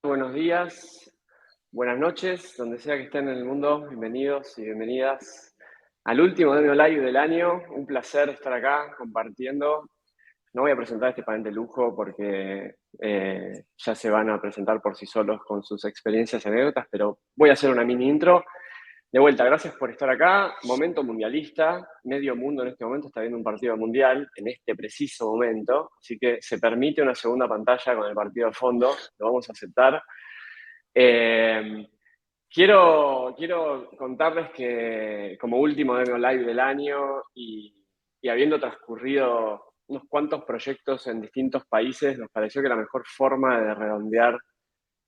Buenos días, buenas noches, donde sea que estén en el mundo, bienvenidos y bienvenidas al último Demio Live del año. Un placer estar acá compartiendo. No voy a presentar este panel de lujo porque ya se van a presentar por sí solos con sus experiencias y anécdotas, pero voy a hacer una mini intro. De vuelta, gracias por estar acá. Momento mundialista, medio mundo en este momento está viendo un partido mundial, en este preciso momento, así que se permite una segunda pantalla con el partido de fondo, lo vamos a aceptar. Quiero contarles que como último Demio Live del año y habiendo transcurrido unos cuantos proyectos en distintos países, nos pareció que la mejor forma de redondear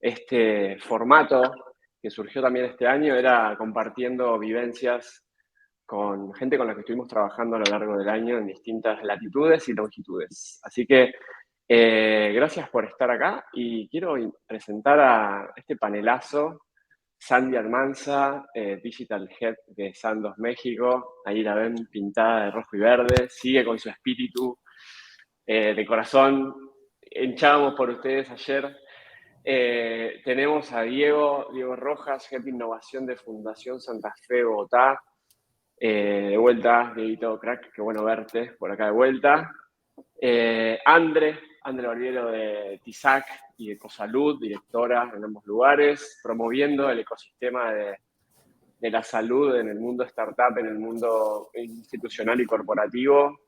este formato que surgió también este año era compartiendo vivencias con gente con la que estuvimos trabajando a lo largo del año en distintas latitudes y longitudes. Así que gracias por estar acá y quiero presentar a este panelazo. Sandy Almanza, Digital Head de Sandoz México, ahí la ven pintada de rojo y verde, sigue con su espíritu de corazón, hinchábamos por ustedes ayer. Tenemos a Diego Rojas, Head de Innovación de Fundación Santa Fe, Bogotá. De vuelta, Dieguito, crack, qué bueno verte por acá de vuelta. Andre Barbiero de TISAC y Ecosalud, directora en ambos lugares, promoviendo el ecosistema de la salud en el mundo startup, en el mundo institucional y corporativo.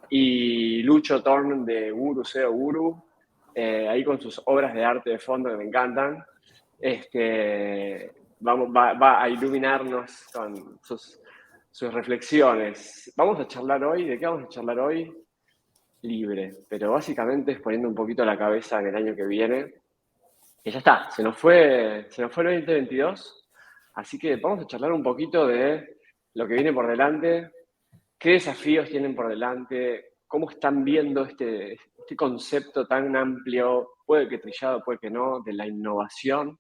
Y Lucho Torn de Guru, SEO Guru, ahí con sus obras de arte de fondo que me encantan. Va a iluminarnos con sus reflexiones. Vamos a charlar hoy, ¿de qué vamos a charlar hoy? Libre, pero básicamente es poniendo un poquito la cabeza en el año que viene, que ya está, se nos fue el 2022, así que vamos a charlar un poquito de lo que viene por delante, qué desafíos tienen por delante, cómo están viendo este concepto tan amplio, puede que trillado, puede que no, de la innovación,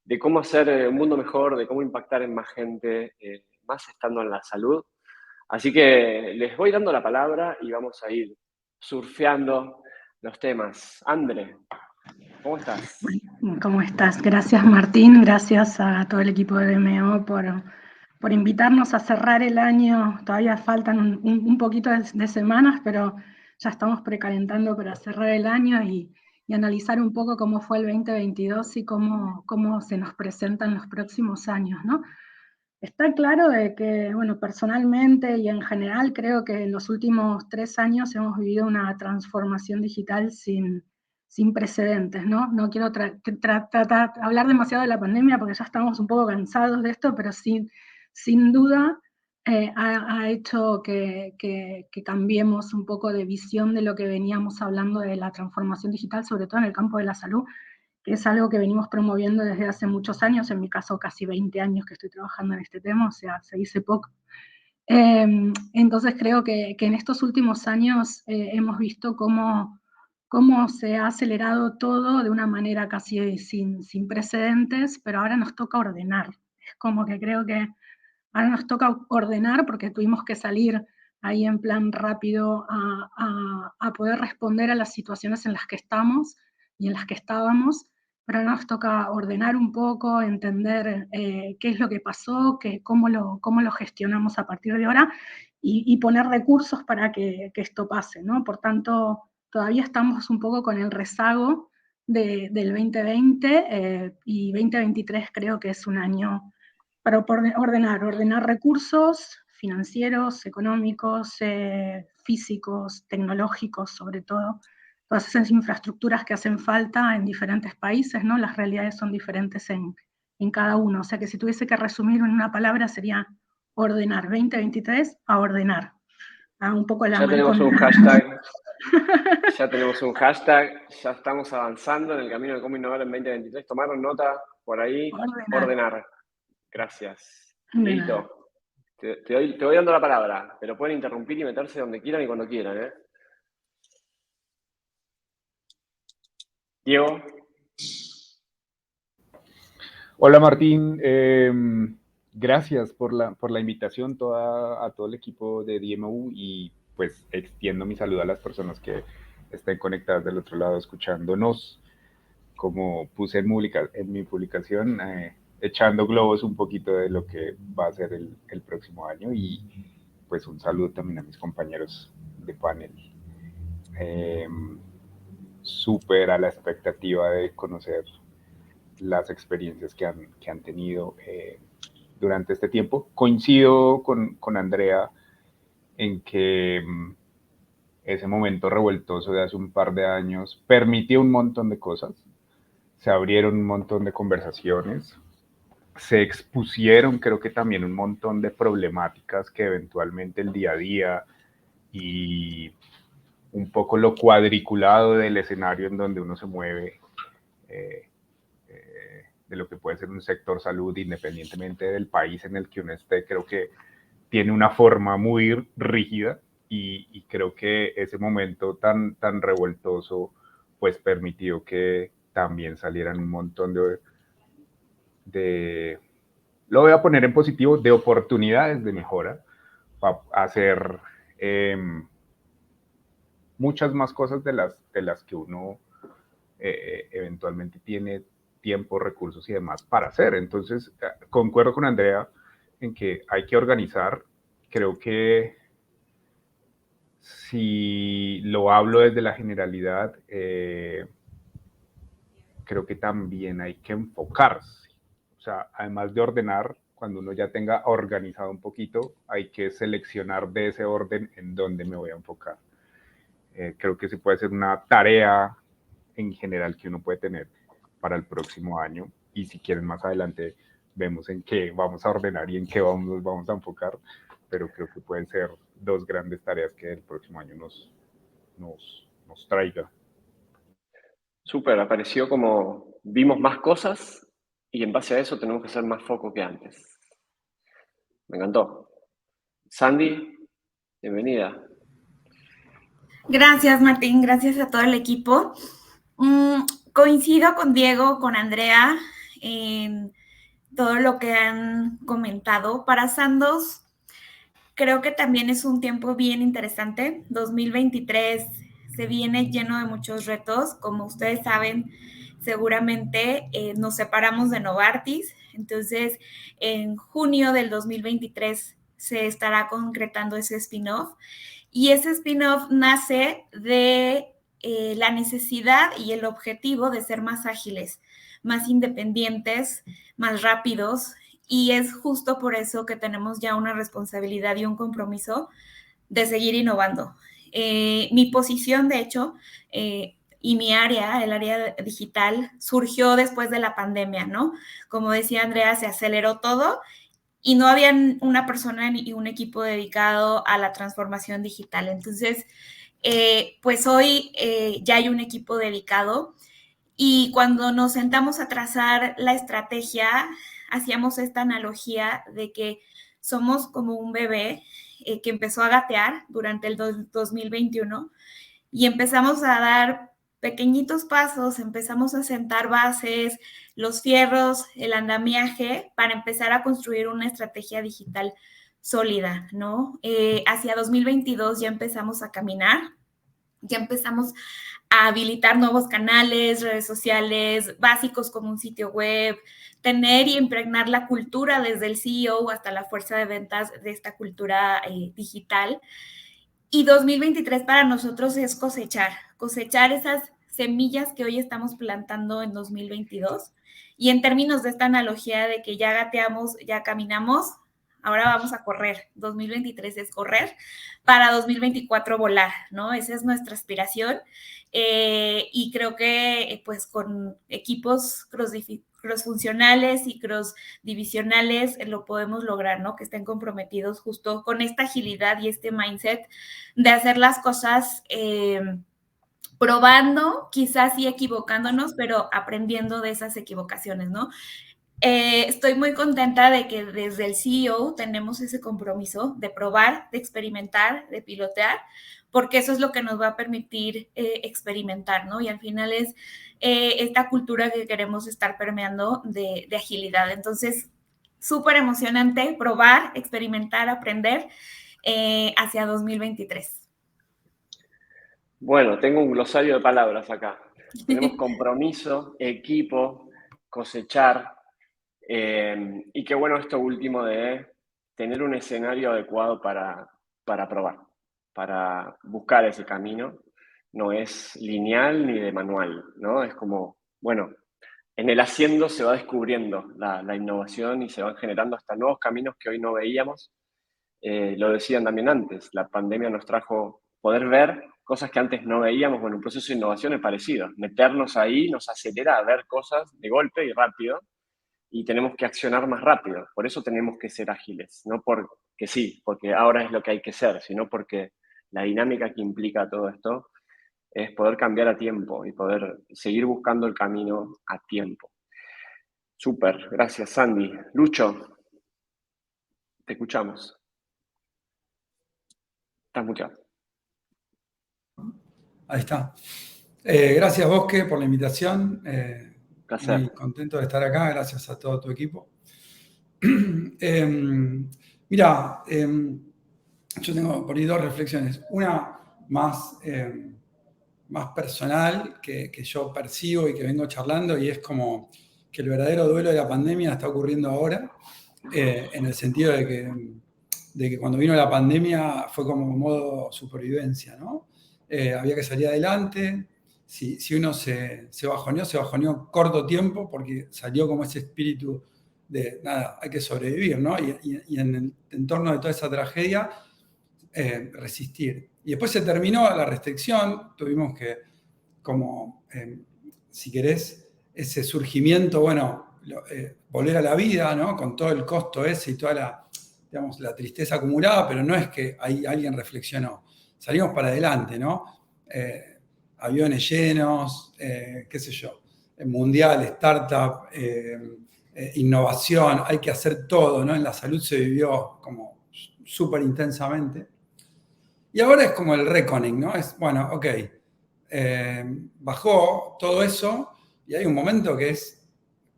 de cómo hacer un mundo mejor, de cómo impactar en más gente, más estando en la salud. Así que les voy dando la palabra y vamos a ir surfeando los temas. Andre, ¿cómo estás? ¿Cómo estás? Gracias, Martín. Gracias a todo el equipo de BMO por invitarnos a cerrar el año. Todavía faltan un poquito de semanas, pero ya estamos precalentando para cerrar el año y analizar un poco cómo fue el 2022 y cómo se nos presentan los próximos años, ¿no? Está claro de que, bueno, personalmente y en general creo que en los últimos 3 años hemos vivido una transformación digital sin precedentes, ¿no? No quiero hablar demasiado de la pandemia porque ya estamos un poco cansados de esto, pero sin duda ha hecho que cambiemos un poco de visión de lo que veníamos hablando de la transformación digital, sobre todo en el campo de la salud, que es algo que venimos promoviendo desde hace muchos años, en mi caso casi 20 años que estoy trabajando en este tema, o sea, se dice poco. Entonces creo que en estos últimos años hemos visto cómo se ha acelerado todo de una manera casi sin precedentes, pero ahora nos toca ordenar. Es como que creo que ahora nos toca ordenar porque tuvimos que salir ahí en plan rápido a poder responder a las situaciones en las que estamos y en las que estábamos, pero ahora nos toca ordenar un poco, entender qué es lo que pasó, cómo lo gestionamos a partir de ahora y poner recursos para que esto pase, ¿no? Por tanto, todavía estamos un poco con el rezago del 2020 y 2023 creo que es un año para ordenar recursos financieros, económicos, físicos, tecnológicos, sobre todo, todas esas infraestructuras que hacen falta en diferentes países, ¿no? Las realidades son diferentes en cada uno, o sea que si tuviese que resumir en una palabra sería ordenar, 2023 a ordenar, un poco la Ya mal tenemos con... un hashtag, ya estamos avanzando en el camino de cómo innovar en 2023. ¿Tomaron nota por ahí? Ordenar. Ordenar. Gracias. De nada. Dieguito, te voy dando la palabra, pero pueden interrumpir y meterse donde quieran y cuando quieran, ¿eh? Diego. Hola Martín, gracias por la invitación a todo el equipo de DMO y pues extiendo mi saludo a las personas que estén conectadas del otro lado escuchándonos. como puse en mi publicación, echando globos un poquito de lo que va a ser el próximo año, y pues un saludo también a mis compañeros de panel. Súper a la expectativa de conocer las experiencias que han tenido durante este tiempo. Coincido con Andrea en que ese momento revoltoso de hace un par de años permitió un montón de cosas, se abrieron un montón de conversaciones, se expusieron, creo que también, un montón de problemáticas que eventualmente el día a día y un poco lo cuadriculado del escenario en donde uno se mueve, de lo que puede ser un sector salud, independientemente del país en el que uno esté, creo que tiene una forma muy rígida, y creo que ese momento tan revoltoso pues permitió que también salieran un montón de lo voy a poner en positivo, de oportunidades de mejora para hacer muchas más cosas de las que uno eventualmente tiene tiempo, recursos y demás para hacer. Entonces, concuerdo con Andrea en que hay que organizar. Creo que si lo hablo desde la generalidad, creo que también hay que enfocarse. O sea, además de ordenar, cuando uno ya tenga organizado un poquito, hay que seleccionar de ese orden en dónde me voy a enfocar. Creo que sí puede ser una tarea en general que uno puede tener para el próximo año, y si quieren más adelante vemos en qué vamos a ordenar y en qué vamos a enfocar, pero creo que pueden ser dos grandes tareas que el próximo año nos traiga. Súper, apareció como vimos más cosas y en base a eso tenemos que hacer más foco que antes. Me encantó. Sandy, bienvenida. Gracias, Martín. Gracias a todo el equipo. Coincido con Diego, con Andrea, en todo lo que han comentado. Para Sandoz, creo que también es un tiempo bien interesante. 2023 se viene lleno de muchos retos. Como ustedes saben, seguramente nos separamos de Novartis. Entonces, en junio del 2023 se estará concretando ese spin-off. Y ese spin-off nace de la necesidad y el objetivo de ser más ágiles, más independientes, más rápidos. Y es justo por eso que tenemos ya una responsabilidad y un compromiso de seguir innovando. Mi posición, de hecho, y mi área, el área digital, surgió después de la pandemia, ¿no? Como decía Andrea, se aceleró todo y no había una persona y un equipo dedicado a la transformación digital. Entonces, pues hoy ya hay un equipo dedicado, y cuando nos sentamos a trazar la estrategia, hacíamos esta analogía de que somos como un bebé que empezó a gatear durante el 2021 y empezamos a dar pequeñitos pasos, empezamos a sentar bases, los fierros, el andamiaje para empezar a construir una estrategia digital sólida, ¿no? Hacia 2022 ya empezamos a caminar, ya empezamos a habilitar nuevos canales, redes sociales, básicos como un sitio web, tener y impregnar la cultura desde el CEO hasta la fuerza de ventas de esta cultura digital. Y 2023 para nosotros es cosechar esas semillas que hoy estamos plantando en 2022. Y en términos de esta analogía de que ya gateamos, ya caminamos, ahora vamos a correr. 2023 es correr, para 2024 volar, ¿no? Esa es nuestra aspiración. Y creo que pues con equipos cross-funcionales y cross-divisionales lo podemos lograr, ¿no? Que estén comprometidos justo con esta agilidad y este mindset de hacer las cosas probando, quizás sí equivocándonos, pero aprendiendo de esas equivocaciones, ¿no? Estoy muy contenta de que desde el CEO tenemos ese compromiso de probar, de experimentar, de pilotear, porque eso es lo que nos va a permitir experimentar, ¿no? Y al final es esta cultura que queremos estar permeando de agilidad. Entonces, súper emocionante probar, experimentar, aprender hacia 2023. Bueno, tengo un glosario de palabras acá. Tenemos compromiso, equipo, cosechar. Y qué bueno esto último de tener un escenario adecuado para probar, para buscar ese camino. No es lineal ni de manual, ¿no? Es como, bueno, en el haciendo se va descubriendo la innovación y se van generando hasta nuevos caminos que hoy no veíamos. Lo decían también antes, la pandemia nos trajo poder ver cosas que antes no veíamos. Bueno, un proceso de innovación es parecido. Meternos ahí nos acelera a ver cosas de golpe y rápido y tenemos que accionar más rápido. Por eso tenemos que ser ágiles, no porque sí, porque ahora es lo que hay que ser, sino porque la dinámica que implica todo esto es poder cambiar a tiempo y poder seguir buscando el camino a tiempo. Súper, gracias Sandy. Lucho, te escuchamos. Estás muteado. Ahí está. Gracias, Bosque, por la invitación. Placer. Muy contento de estar acá. Gracias a todo tu equipo. Mira, yo tengo por ahí dos reflexiones. Una más personal que yo percibo y que vengo charlando, y es como que el verdadero duelo de la pandemia está ocurriendo ahora, en el sentido de que cuando vino la pandemia fue como modo supervivencia, ¿no? Había que salir adelante. Si uno se bajoneó corto tiempo porque salió como ese espíritu de, nada, hay que sobrevivir, ¿no? Y en el entorno de toda esa tragedia, resistir. Y después se terminó la restricción, tuvimos que, como, si querés, ese surgimiento, bueno, volver a la vida, ¿no? Con todo el costo ese y toda la tristeza acumulada, pero no es que ahí alguien reflexionó. Salimos para adelante, ¿no? Aviones llenos, qué sé yo, mundial, startup, innovación, hay que hacer todo, ¿no? En la salud se vivió como súper intensamente. Y ahora es como el reckoning, ¿no? Es, bueno, ok, bajó todo eso y hay un momento que es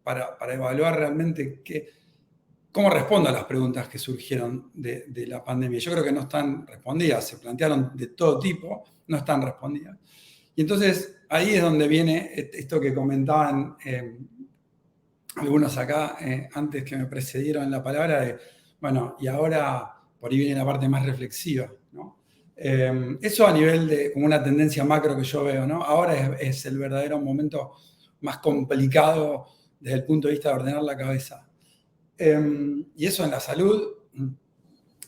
para evaluar realmente cómo respondo a las preguntas que surgieron de la pandemia. Yo creo que no están respondidas, se plantearon de todo tipo, no están respondidas. Y entonces ahí es donde viene esto que comentaban algunos acá antes que me precedieron en la palabra, de, bueno, y ahora por ahí viene la parte más reflexiva, ¿no? Eso a nivel de como una tendencia macro que yo veo, ¿no? Ahora es el verdadero momento más complicado desde el punto de vista de ordenar la cabeza. Y eso en la salud.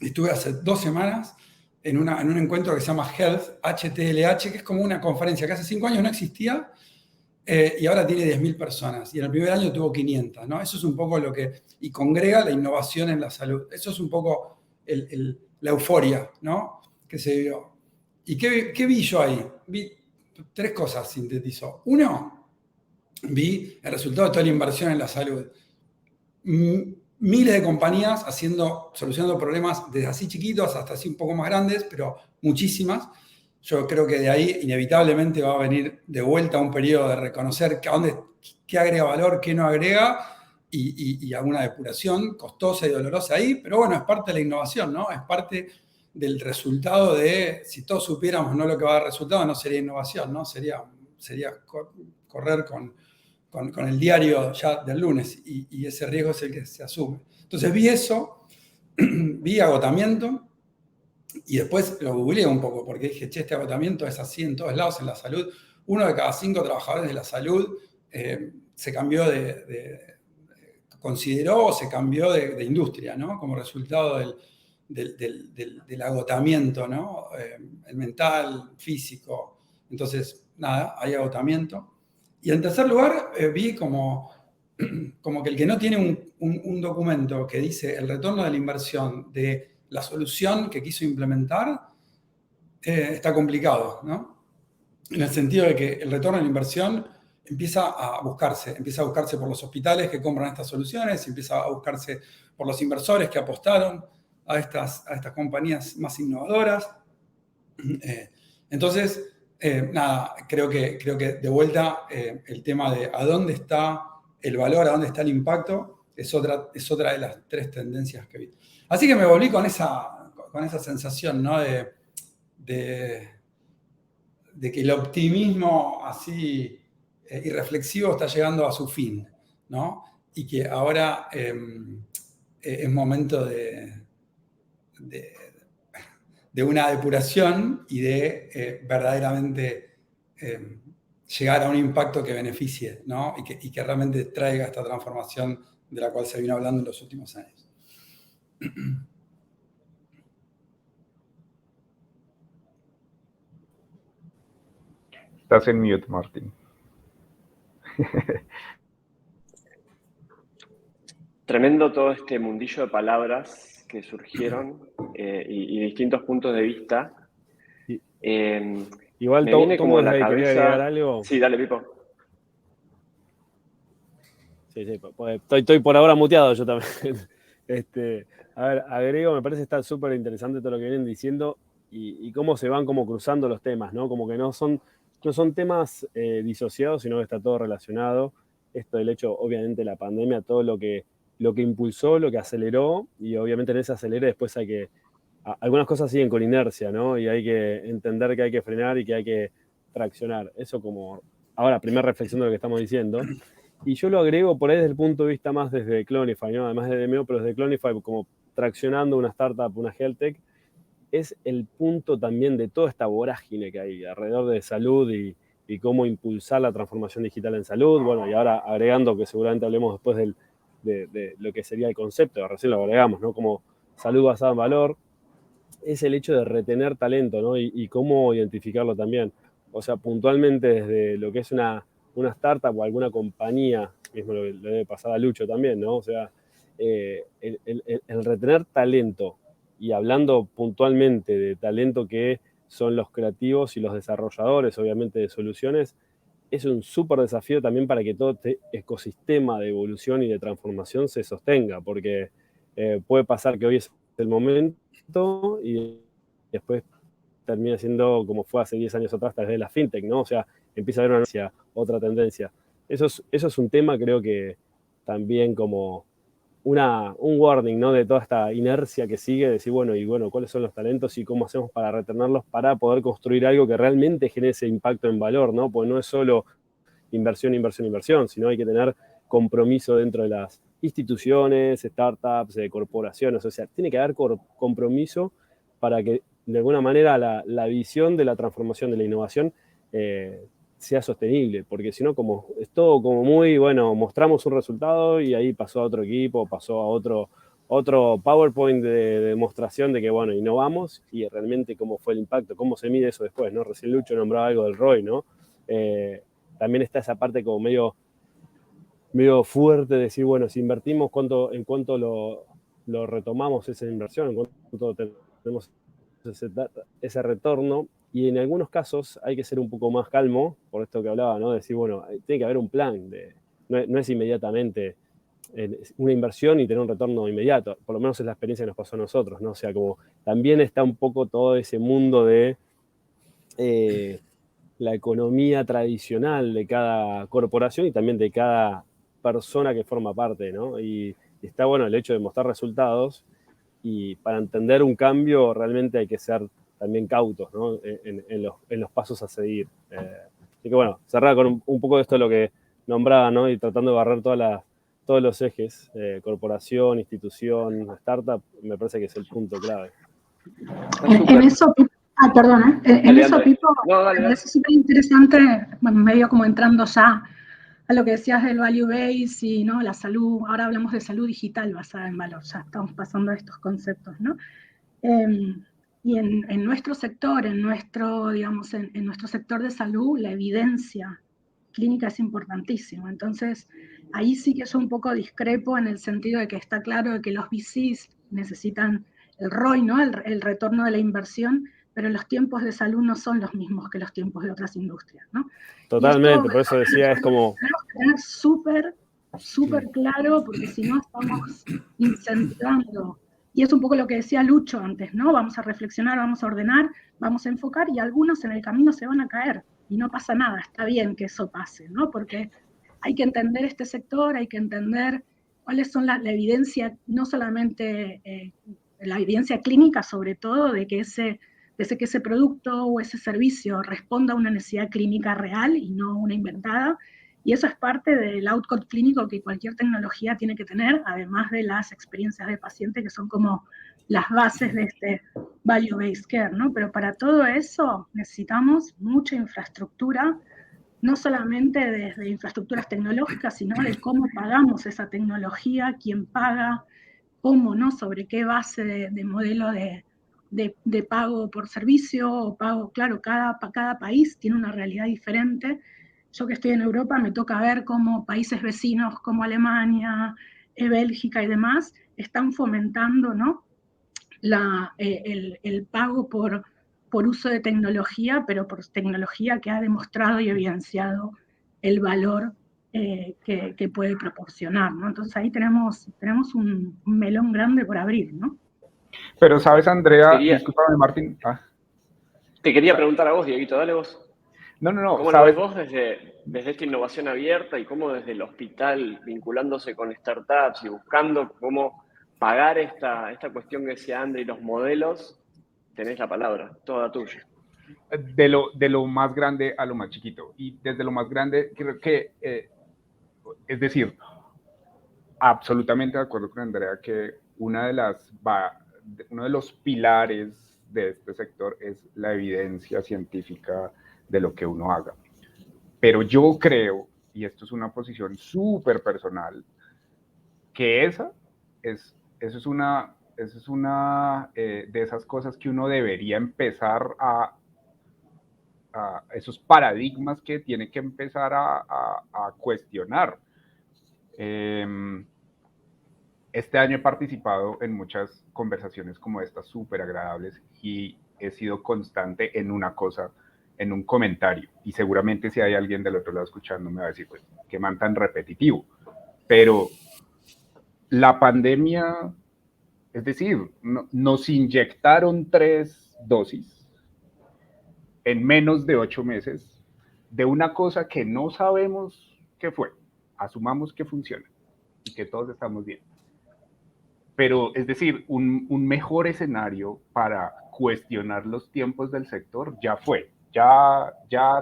Estuve hace 2 semanas en un encuentro que se llama Health, HTLH, que es como una conferencia que hace 5 años no existía y ahora tiene 10.000 personas. Y en el primer año tuvo 500, ¿no? Eso es un poco lo que... Y congrega la innovación en la salud. Eso es un poco la euforia, ¿no? Que se vio. ¿Y qué vi yo ahí? Vi 3 cosas, sintetizó. Uno, vi el resultado de toda la inversión en la salud. Miles de compañías solucionando problemas desde así chiquitos hasta así un poco más grandes, pero muchísimas. Yo creo que de ahí inevitablemente va a venir de vuelta un periodo de reconocer qué agrega valor, qué no agrega, y alguna depuración costosa y dolorosa ahí, pero bueno, es parte de la innovación, ¿no? Es parte del resultado de, si todos supiéramos no lo que va a dar resultado, no sería innovación, ¿no? Sería correr con el diario ya del lunes, y ese riesgo es el que se asume. Entonces vi eso, vi agotamiento, y después lo googleé un poco, porque dije, che, este agotamiento es así en todos lados en la salud. 1 de cada 5 trabajadores de la salud se cambió consideró o se cambió de industria, ¿no? Como resultado del agotamiento, ¿no? El mental, físico. Entonces, nada, hay agotamiento. Y en tercer lugar, vi como que el que no tiene un documento que dice el retorno de la inversión de la solución que quiso implementar, está complicado, ¿no? En el sentido de que el retorno de la inversión empieza a buscarse por los hospitales que compran estas soluciones, empieza a buscarse por los inversores que apostaron a estas compañías más innovadoras. Entonces, nada, creo que de vuelta el tema de a dónde está el valor, a dónde está el impacto, es otra de las 3 tendencias que vi. Así que me volví con esa sensación, ¿no? De que el optimismo así irreflexivo está llegando a su fin, ¿no? Y que ahora es momento de una depuración y de verdaderamente llegar a un impacto que beneficie, ¿no? Y que realmente traiga esta transformación de la cual se vino hablando en los últimos años. Estás en mute, Martín. Tremendo todo este mundillo de palabras que surgieron y distintos puntos de vista. Igual me viene como a la quería cabeza... agregar algo. Sí, dale, Pipo. Sí, pues, estoy por ahora muteado yo también. A ver, agrego, me parece que está súper interesante todo lo que vienen diciendo y cómo se van como cruzando los temas, ¿no? Como que no son temas disociados, sino que está todo relacionado. Esto del hecho, obviamente, la pandemia, todo lo que impulsó, lo que aceleró, y obviamente en ese acelere después hay que... Algunas cosas siguen con inercia, ¿no? Y hay que entender que hay que frenar y que hay que traccionar. Eso como... Ahora, primera reflexión de lo que estamos diciendo. Y yo lo agrego por ahí desde el punto de vista más desde Clonify, ¿no? Además de DMO, pero desde Clonify como traccionando una startup, una health tech, es el punto también de toda esta vorágine que hay alrededor de salud y cómo impulsar la transformación digital en salud. Bueno, y ahora agregando que seguramente hablemos después de lo que sería el concepto, recién lo agregamos, ¿no? Como salud basada en valor, es el hecho de retener talento, ¿no? Y cómo identificarlo también. O sea, puntualmente desde lo que es una startup o alguna compañía, mismo le debe pasar a Lucho también, ¿no? O sea, el retener talento, y hablando puntualmente de talento que son los creativos y los desarrolladores, obviamente, de soluciones, es un súper desafío también para que todo este ecosistema de evolución y de transformación se sostenga, porque puede pasar que hoy es el momento y después termina siendo como fue hace 10 años atrás, tal vez la fintech, ¿no? O sea, empieza a haber otra tendencia. Eso es un tema, creo que también como un warning, ¿no? De toda esta inercia que sigue, decir, bueno, ¿cuáles son los talentos y cómo hacemos para retenerlos para poder construir algo que realmente genere ese impacto en valor, ¿no? Porque no es solo inversión, sino hay que tener compromiso dentro de las instituciones, startups, corporaciones, o sea, tiene que haber compromiso para que de alguna manera la visión de la transformación, de la innovación, sea sostenible, porque si no, como es todo como muy, bueno, mostramos un resultado y ahí pasó a otro equipo, pasó a otro PowerPoint de demostración de que, bueno, innovamos y realmente cómo fue el impacto, cómo se mide eso después, ¿no? Recién Lucho nombraba algo del ROI, ¿no? También está esa parte como medio fuerte de decir, bueno, si invertimos, en cuánto lo retomamos esa inversión, en cuánto tenemos ese retorno. Y en algunos casos hay que ser un poco más calmo, por esto que hablaba, ¿no? Decir, bueno, tiene que haber un plan, no es inmediatamente una inversión y tener un retorno inmediato, por lo menos es la experiencia que nos pasó a nosotros, ¿no? O sea, como también está un poco todo ese mundo de la economía tradicional de cada corporación y también de cada persona que forma parte, ¿no? Y está bueno el hecho de mostrar resultados, y para entender un cambio realmente hay que ser también cautos, ¿no? en los pasos a seguir. Así que bueno, cerrar con un poco de esto de lo que nombraba, ¿no? Y tratando de barrer todos los ejes, corporación, institución, startup, me parece que es el punto clave. En eso, perdona, en eso, Pipo, me parece súper interesante, bueno, medio como entrando ya a lo que decías del value base y, ¿no? La salud, ahora hablamos de salud digital basada en valor, ya estamos pasando a estos conceptos, ¿no? Y en nuestro sector, digamos, en nuestro sector de salud, la evidencia clínica es importantísima. Entonces, ahí sí que yo un poco discrepo en el sentido de que está claro de que los VCs necesitan el ROI, ¿no? El retorno de la inversión, pero los tiempos de salud no son los mismos que los tiempos de otras industrias, ¿no? Totalmente, por eso decía, es como... Tenemos que tener súper claro, porque si no estamos incentivando. Y es un poco lo que decía Lucho antes, ¿no? Vamos a reflexionar, vamos a ordenar, vamos a enfocar, y algunos en el camino se van a caer, y no pasa nada, está bien que eso pase, ¿no? Porque hay que entender este sector, hay que entender cuáles son la evidencia, no solamente la evidencia clínica, sobre todo, de que ese producto o ese servicio responda a una necesidad clínica real y no una inventada, Y eso es parte del outcome clínico que cualquier tecnología tiene que tener, además de las experiencias de paciente, que son como las bases de este value-based care, ¿no? Pero para todo eso necesitamos mucha infraestructura, no solamente desde infraestructuras tecnológicas, sino de cómo pagamos esa tecnología, quién paga, cómo, ¿no? Sobre qué base de modelo de pago por servicio o pago, claro, cada país tiene una realidad diferente. Yo que estoy en Europa me toca ver cómo países vecinos como Alemania, Bélgica y demás están fomentando, ¿no? El pago por uso de tecnología, pero por tecnología que ha demostrado y evidenciado el valor que puede proporcionar, ¿no? Entonces ahí tenemos un melón grande por abrir, ¿no? Pero sabes, Andrea, discúlpame, Martín. Te quería preguntar a vos, Dieguito, dale vos. No, ¿Cómo lo ves vos desde esta innovación abierta y cómo desde el hospital, vinculándose con startups y buscando cómo pagar esta cuestión que decía André y los modelos? Tenés la palabra, toda tuya. De lo más grande a lo más chiquito. Y desde lo más grande, creo que, es decir, absolutamente de acuerdo con Andrea que uno de los pilares de este sector es la evidencia científica de lo que uno haga. Pero yo creo, y esto es una posición súper personal, que esa es una de esas cosas que uno debería empezar a esos paradigmas que tiene que empezar a cuestionar. Este año he participado en muchas conversaciones como estas súper agradables y he sido constante en una cosa, en un comentario. Y seguramente si hay alguien del otro lado escuchando me va a decir, pues, qué man tan repetitivo. Pero la pandemia, es decir, nos inyectaron 3 dosis en menos de 8 meses de una cosa que no sabemos qué fue. Asumamos que funciona y que todos estamos bien. Pero, es decir, un mejor escenario para cuestionar los tiempos del sector ya fue. Ya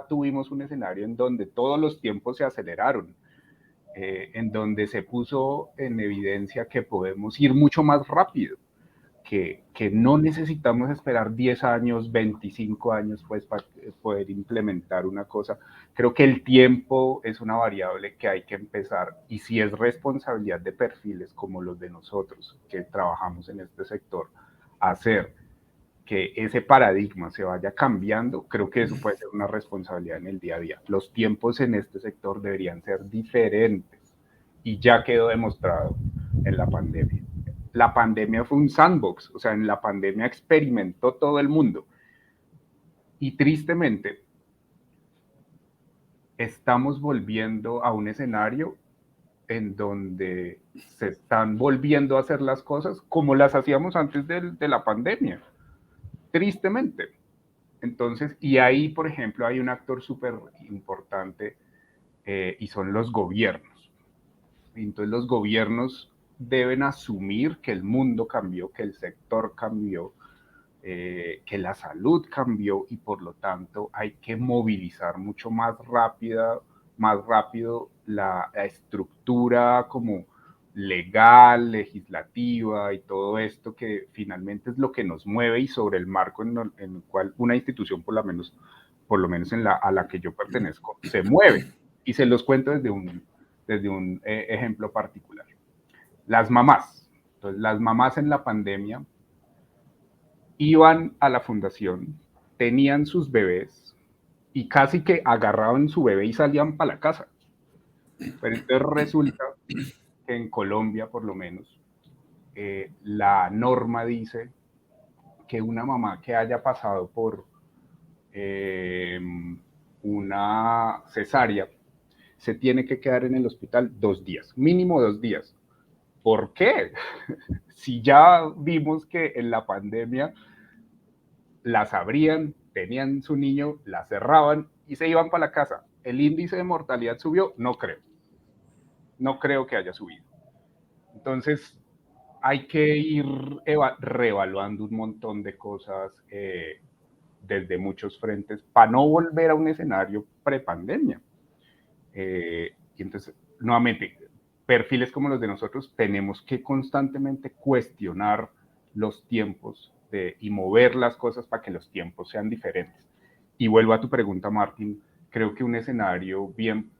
tuvimos un escenario en donde todos los tiempos se aceleraron, en donde se puso en evidencia que podemos ir mucho más rápido, que no necesitamos esperar 10 años, 25 años pues, para poder implementar una cosa. Creo que el tiempo es una variable que hay que empezar, y si es responsabilidad de perfiles como los de nosotros que trabajamos en este sector, hacer que ese paradigma se vaya cambiando, creo que eso puede ser una responsabilidad en el día a día. Los tiempos en este sector deberían ser diferentes y ya quedó demostrado en la pandemia. La pandemia fue un sandbox, o sea, en la pandemia experimentó todo el mundo. Y tristemente, estamos volviendo a un escenario en donde se están volviendo a hacer las cosas como las hacíamos antes de la pandemia. Tristemente. Entonces, y ahí, por ejemplo, hay un actor súper importante y son los gobiernos. Entonces, los gobiernos deben asumir que el mundo cambió, que el sector cambió, que la salud cambió y por lo tanto hay que movilizar mucho más rápido la estructura como legal, legislativa y todo esto que finalmente es lo que nos mueve y sobre el marco en el cual una institución, por lo menos a la que yo pertenezco, se mueve. Y se los cuento desde un ejemplo particular. Las mamás. Entonces, las mamás en la pandemia iban a la fundación, tenían sus bebés y casi que agarraban su bebé y salían para la casa. Pero entonces resulta que en Colombia, por lo menos, la norma dice que una mamá que haya pasado por una cesárea se tiene que quedar en el hospital 2 días, mínimo 2 días. ¿Por qué? Si ya vimos que en la pandemia las abrían, tenían su niño, la cerraban y se iban para la casa. ¿El índice de mortalidad subió? No creo. No creo que haya subido. Entonces, hay que ir reevaluando un montón de cosas desde muchos frentes para no volver a un escenario prepandemia. Y entonces, nuevamente, perfiles como los de nosotros tenemos que constantemente cuestionar los tiempos y mover las cosas para que los tiempos sean diferentes. Y vuelvo a tu pregunta, Martín, creo que un escenario bien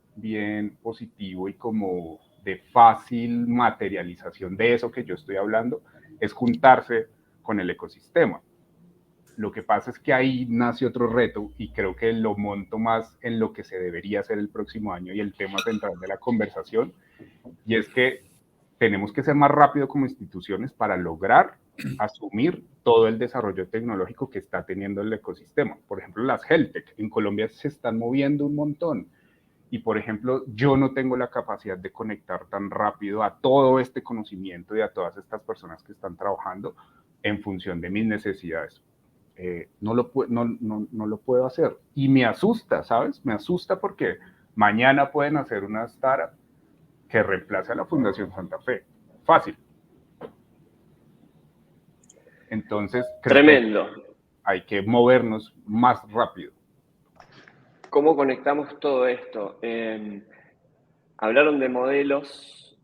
positivo y como de fácil materialización de eso que yo estoy hablando es juntarse con el ecosistema. Lo que pasa es que ahí nace otro reto y creo que lo monto más en lo que se debería hacer el próximo año y el tema central de la conversación, y es que tenemos que ser más rápido como instituciones para lograr asumir todo el desarrollo tecnológico que está teniendo el ecosistema. Por ejemplo, las HealthTech en Colombia se están moviendo un montón. Y, por ejemplo, yo no tengo la capacidad de conectar tan rápido a todo este conocimiento y a todas estas personas que están trabajando en función de mis necesidades. No lo puedo hacer. Y me asusta, ¿sabes? Me asusta porque mañana pueden hacer una startup que reemplace a la Fundación Santa Fe. Fácil. Entonces, tremendo. Hay que movernos más rápido. ¿Cómo conectamos todo esto? Hablaron de modelos,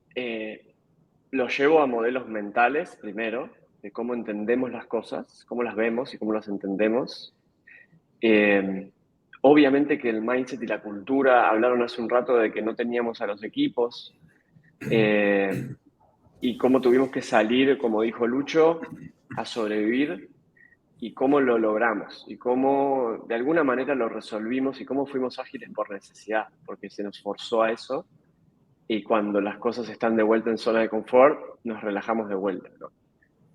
lo llevo a modelos mentales primero, de cómo entendemos las cosas, cómo las vemos y cómo las entendemos. Obviamente que el mindset y la cultura, hablaron hace un rato de que no teníamos a los equipos, y cómo tuvimos que salir, como dijo Lucho, a sobrevivir, y cómo lo logramos, y cómo de alguna manera lo resolvimos, y cómo fuimos ágiles por necesidad, porque se nos forzó a eso, y cuando las cosas están de vuelta en zona de confort, nos relajamos de vuelta, ¿no?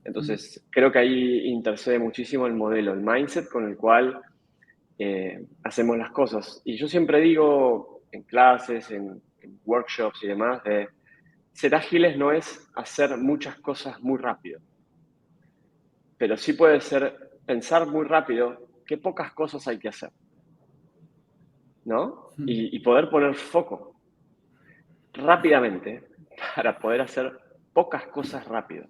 Entonces, creo que ahí intercede muchísimo el modelo, el mindset con el cual hacemos las cosas. Y yo siempre digo en clases, en workshops y demás, ser ágiles no es hacer muchas cosas muy rápido, pero sí puede ser pensar muy rápido qué pocas cosas hay que hacer, ¿no? Y poder poner foco rápidamente para poder hacer pocas cosas rápido.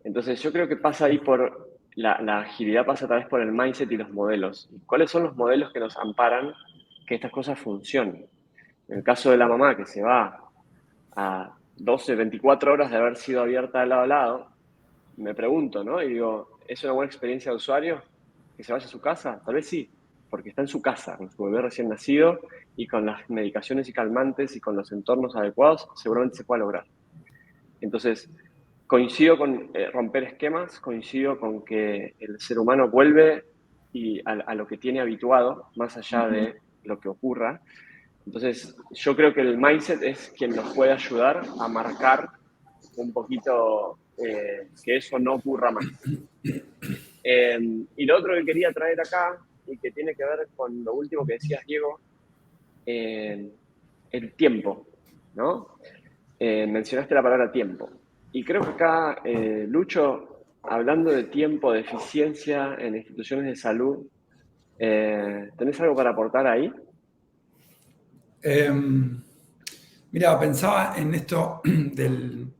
Entonces yo creo que pasa ahí por la agilidad, pasa a través por el mindset y los modelos. ¿Cuáles son los modelos que nos amparan que estas cosas funcionen? En el caso de la mamá que se va a 12, 24 horas de haber sido abierta de lado a lado, me pregunto, ¿no? Y digo, ¿es una buena experiencia de usuario que se vaya a su casa? Tal vez sí, porque está en su casa, con su bebé recién nacido y con las medicaciones y calmantes y con los entornos adecuados, seguramente se pueda lograr. Entonces, coincido con romper esquemas, coincido con que el ser humano vuelve a lo que tiene habituado, más allá de lo que ocurra. Entonces, yo creo que el mindset es quien nos puede ayudar a marcar un poquito que eso no ocurra más. Y lo otro que quería traer acá, y que tiene que ver con lo último que decías, Diego, el tiempo, ¿no? Mencionaste la palabra tiempo. Y creo que acá, Lucho, hablando de tiempo, de eficiencia en instituciones de salud, ¿tenés algo para aportar ahí? Mira, pensaba en esto del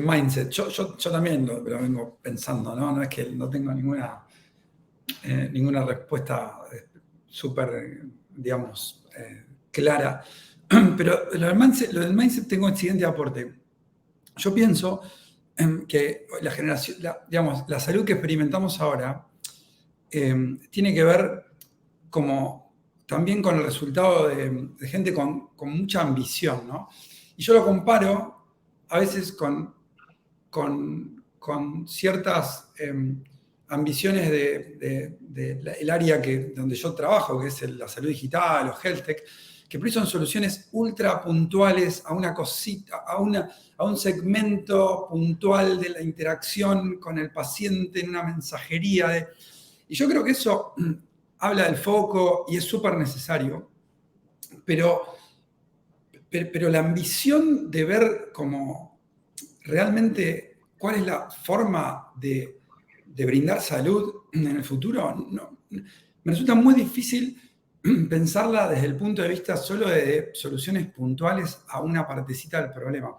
mindset. Yo también lo vengo pensando, ¿no? No es que no tengo ninguna respuesta súper, digamos, clara. Pero lo del mindset tengo el siguiente aporte. Yo pienso que la salud que experimentamos ahora tiene que ver también con el resultado de gente con mucha ambición, ¿no? Y yo lo comparo a veces con ciertas ambiciones del área donde yo trabajo, que es la salud digital o HealthTech, que por ahí son soluciones ultra puntuales a una cosita, a un segmento puntual de la interacción con el paciente en una mensajería. Y yo creo que eso habla del foco y es súper necesario, pero la ambición de ver como realmente cuál es la forma de brindar salud en el futuro, no, me resulta muy difícil pensarla desde el punto de vista solo de soluciones puntuales a una partecita del problema.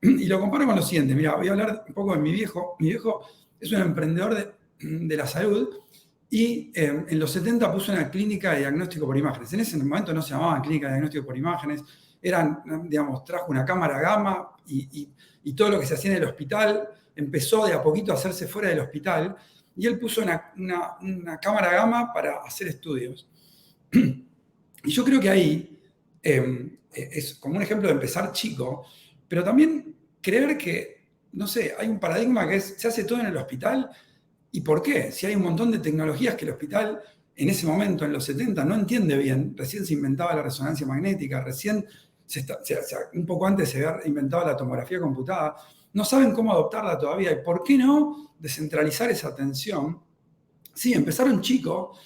Y lo comparo con lo siguiente. Mira, voy a hablar un poco de mi viejo. Mi viejo es un emprendedor de la salud y en los 70 puso una clínica de diagnóstico por imágenes. En ese momento no se llamaban clínica de diagnóstico por imágenes, trajo una cámara gamma y todo lo que se hacía en el hospital empezó de a poquito a hacerse fuera del hospital, y él puso una cámara gamma para hacer estudios. Y yo creo que ahí es como un ejemplo de empezar chico, pero también creer que, no sé, hay un paradigma que se hace todo en el hospital. ¿Y por qué? Si hay un montón de tecnologías que el hospital en ese momento, en los 70, no entiende bien. Recién se inventaba la resonancia magnética, recién un poco antes se había inventado la tomografía computada. No saben cómo adoptarla todavía. ¿Y por qué no descentralizar esa atención? Sí, empezaron chicos,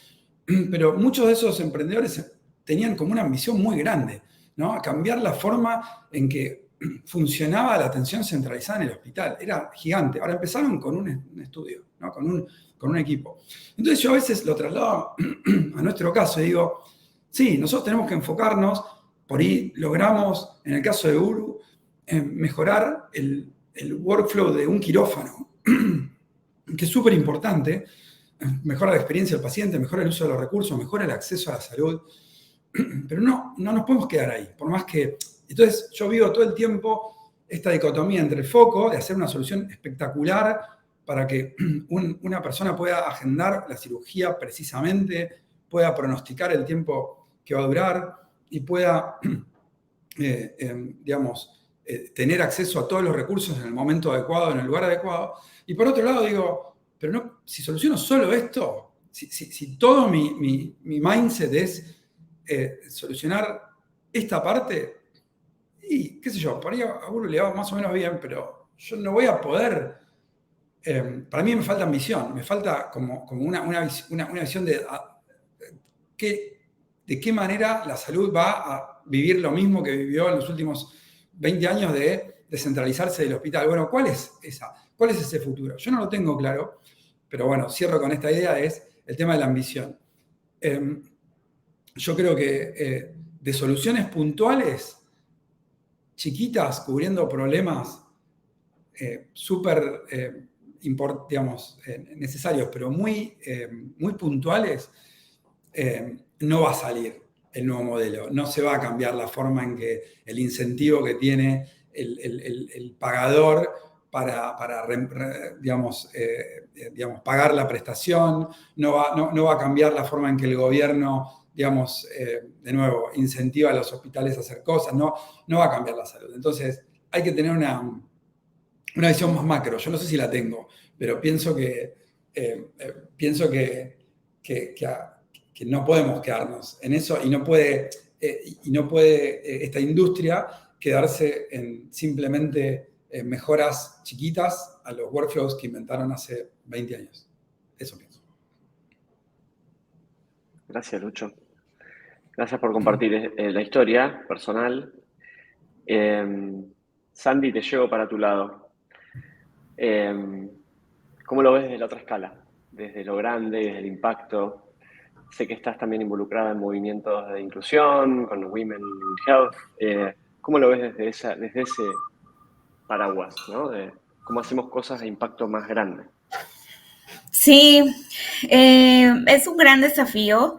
pero muchos de esos emprendedores tenían como una ambición muy grande, ¿no? A cambiar la forma en que funcionaba la atención centralizada en el hospital. Era gigante. Ahora empezaron con un estudio, ¿no? Con un equipo. Entonces yo a veces lo traslado a nuestro caso y digo, sí, nosotros tenemos que enfocarnos, por ahí logramos, en el caso de Uru, mejorar el workflow de un quirófano, que es súper importante, mejora la experiencia del paciente, mejora el uso de los recursos, mejora el acceso a la salud, pero no nos podemos quedar ahí, por más que... Entonces yo vivo todo el tiempo esta dicotomía entre el foco de hacer una solución espectacular para que una persona pueda agendar la cirugía precisamente, pueda pronosticar el tiempo que va a durar y pueda, tener acceso a todos los recursos en el momento adecuado, en el lugar adecuado. Y por otro lado digo, pero no, si soluciono solo esto, si todo mi mindset es solucionar esta parte, y qué sé yo, por ahí a uno le va más o menos bien, pero yo no voy a poder... para mí me falta ambición, me falta como una visión de qué manera la salud va a vivir lo mismo que vivió en los últimos 20 años de descentralizarse del hospital. Bueno, ¿cuál es ese futuro? Yo no lo tengo claro, pero bueno, cierro con esta idea, es el tema de la ambición. Yo creo que de soluciones puntuales, chiquitas, cubriendo problemas súper necesarios, pero muy puntuales, no va a salir el nuevo modelo. No se va a cambiar la forma en que el incentivo que tiene el pagador para pagar la prestación, no va a cambiar la forma en que el gobierno, de nuevo, incentiva a los hospitales a hacer cosas, no va a cambiar la salud. Entonces, hay que tener una visión más macro. Yo no sé si la tengo, pero pienso que no podemos quedarnos en eso y no puede esta industria quedarse en simplemente mejoras chiquitas a los workflows que inventaron hace 20 años. Eso pienso. Gracias, Lucho. Gracias por compartir la historia personal. Sandy, te llevo para tu lado. ¿Cómo lo ves desde la otra escala? Desde lo grande, desde el impacto. Sé que estás también involucrada en movimientos de inclusión, con Women in Health. ¿Cómo lo ves desde ese paraguas, ¿no? De cómo hacemos cosas de impacto más grande? Sí, es un gran desafío.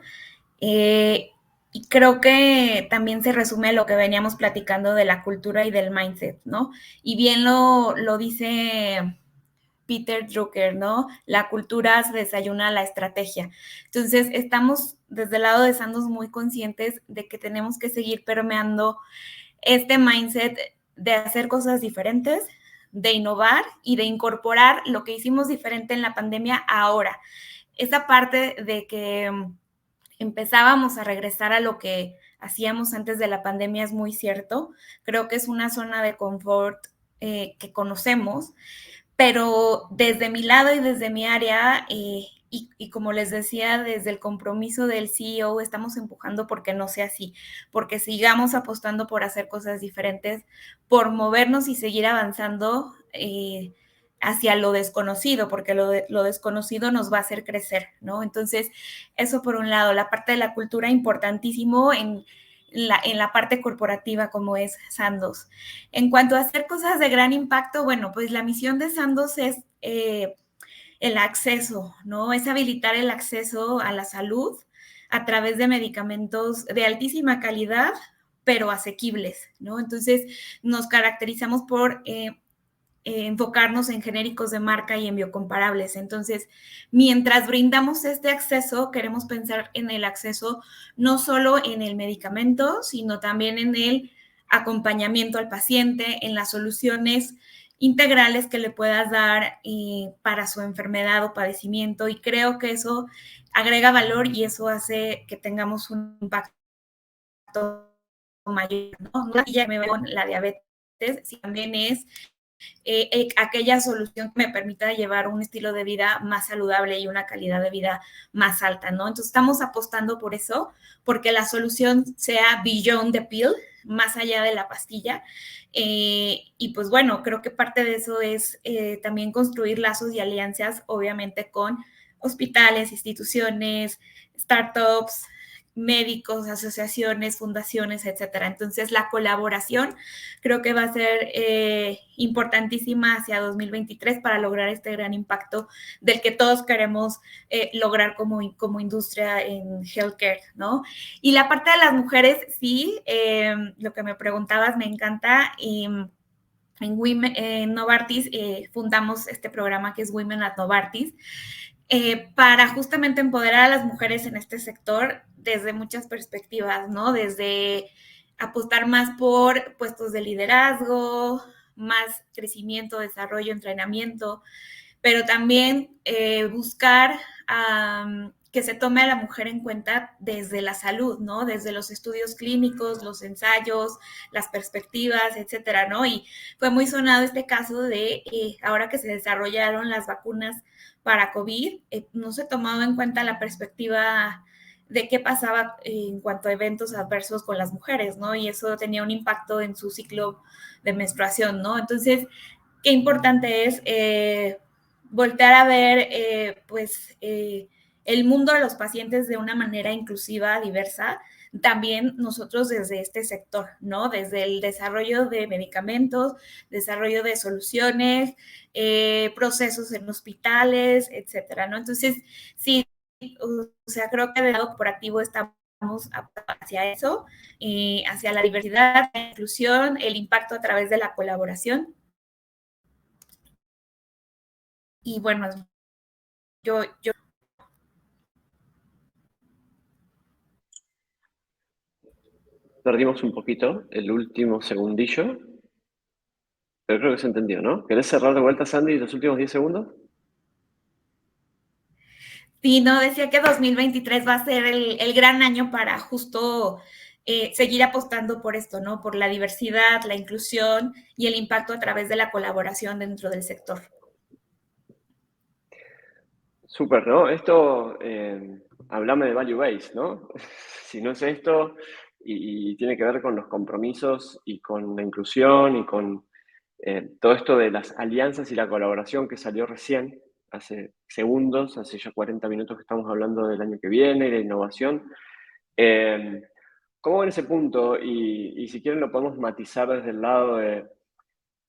Y creo que también se resume a lo que veníamos platicando de la cultura y del mindset, ¿no? Y bien lo dice Peter Drucker, ¿no? La cultura se desayuna a la estrategia. Entonces, estamos desde el lado de Sandoz muy conscientes de que tenemos que seguir permeando este mindset de hacer cosas diferentes, de innovar y de incorporar lo que hicimos diferente en la pandemia ahora. Esa parte de que empezábamos a regresar a lo que hacíamos antes de la pandemia es muy cierto. Creo que es una zona de confort que conocemos, pero desde mi lado y desde mi área, y como les decía, desde el compromiso del CEO, estamos empujando porque no sea así, porque sigamos apostando por hacer cosas diferentes, por movernos y seguir avanzando hacia lo desconocido, porque lo desconocido nos va a hacer crecer, ¿no? Entonces, eso por un lado, la parte de la cultura importantísimo en la parte corporativa como es Sandoz. En cuanto a hacer cosas de gran impacto, bueno, pues la misión de Sandoz es el acceso, ¿no? Es habilitar el acceso a la salud a través de medicamentos de altísima calidad, pero asequibles, ¿no? Entonces, nos caracterizamos por enfocarnos en genéricos de marca y en biocomparables. Entonces, mientras brindamos este acceso, queremos pensar en el acceso no solo en el medicamento, sino también en el acompañamiento al paciente, en las soluciones integrales que le puedas dar para su enfermedad o padecimiento. Y creo que eso agrega valor y eso hace que tengamos un impacto mayor, ¿no? Ya me veo en la diabetes, si también es aquella solución que me permita llevar un estilo de vida más saludable y una calidad de vida más alta, ¿no? Entonces estamos apostando por eso, porque la solución sea beyond the pill, más allá de la pastilla. Y pues bueno, creo que parte de eso es también construir lazos y alianzas, obviamente con hospitales, instituciones, startups, médicos, asociaciones, fundaciones, etcétera. Entonces, la colaboración creo que va a ser importantísima hacia 2023 para lograr este gran impacto del que todos queremos lograr como industria en healthcare, ¿no? Y la parte de las mujeres, sí, lo que me preguntabas me encanta. En Novartis fundamos este programa que es Women at Novartis, para justamente empoderar a las mujeres en este sector desde muchas perspectivas, ¿no? Desde apostar más por puestos de liderazgo, más crecimiento, desarrollo, entrenamiento, pero también buscar que se tome a la mujer en cuenta desde la salud, ¿no? Desde los estudios clínicos, los ensayos, las perspectivas, etcétera, ¿no? Y fue muy sonado este caso de ahora que se desarrollaron las vacunas para COVID, no se tomaba en cuenta la perspectiva de qué pasaba en cuanto a eventos adversos con las mujeres, ¿no? Y eso tenía un impacto en su ciclo de menstruación, ¿no? Entonces, qué importante es voltear a ver, el mundo de los pacientes de una manera inclusiva, diversa, también nosotros desde este sector, ¿no? Desde el desarrollo de medicamentos, desarrollo de soluciones, procesos en hospitales, etcétera, ¿no? Entonces, sí, o sea, creo que del lado corporativo estamos hacia eso, hacia la diversidad, la inclusión, el impacto a través de la colaboración. Y bueno, yo Perdimos un poquito el último segundillo, pero creo que se entendió, ¿no? ¿Querés cerrar de vuelta, Sandy, los últimos 10 segundos? Sí, no, decía que 2023 va a ser el gran año para justo seguir apostando por esto, ¿no? Por la diversidad, la inclusión y el impacto a través de la colaboración dentro del sector. Súper, ¿no? Esto, hablame de value base, ¿no? Si no es esto, y tiene que ver con los compromisos y con la inclusión y con todo esto de las alianzas y la colaboración que salió recién, hace segundos, hace ya 40 minutos que estamos hablando del año que viene y de innovación. ¿Cómo ven ese punto? Y si quieren lo podemos matizar desde el lado de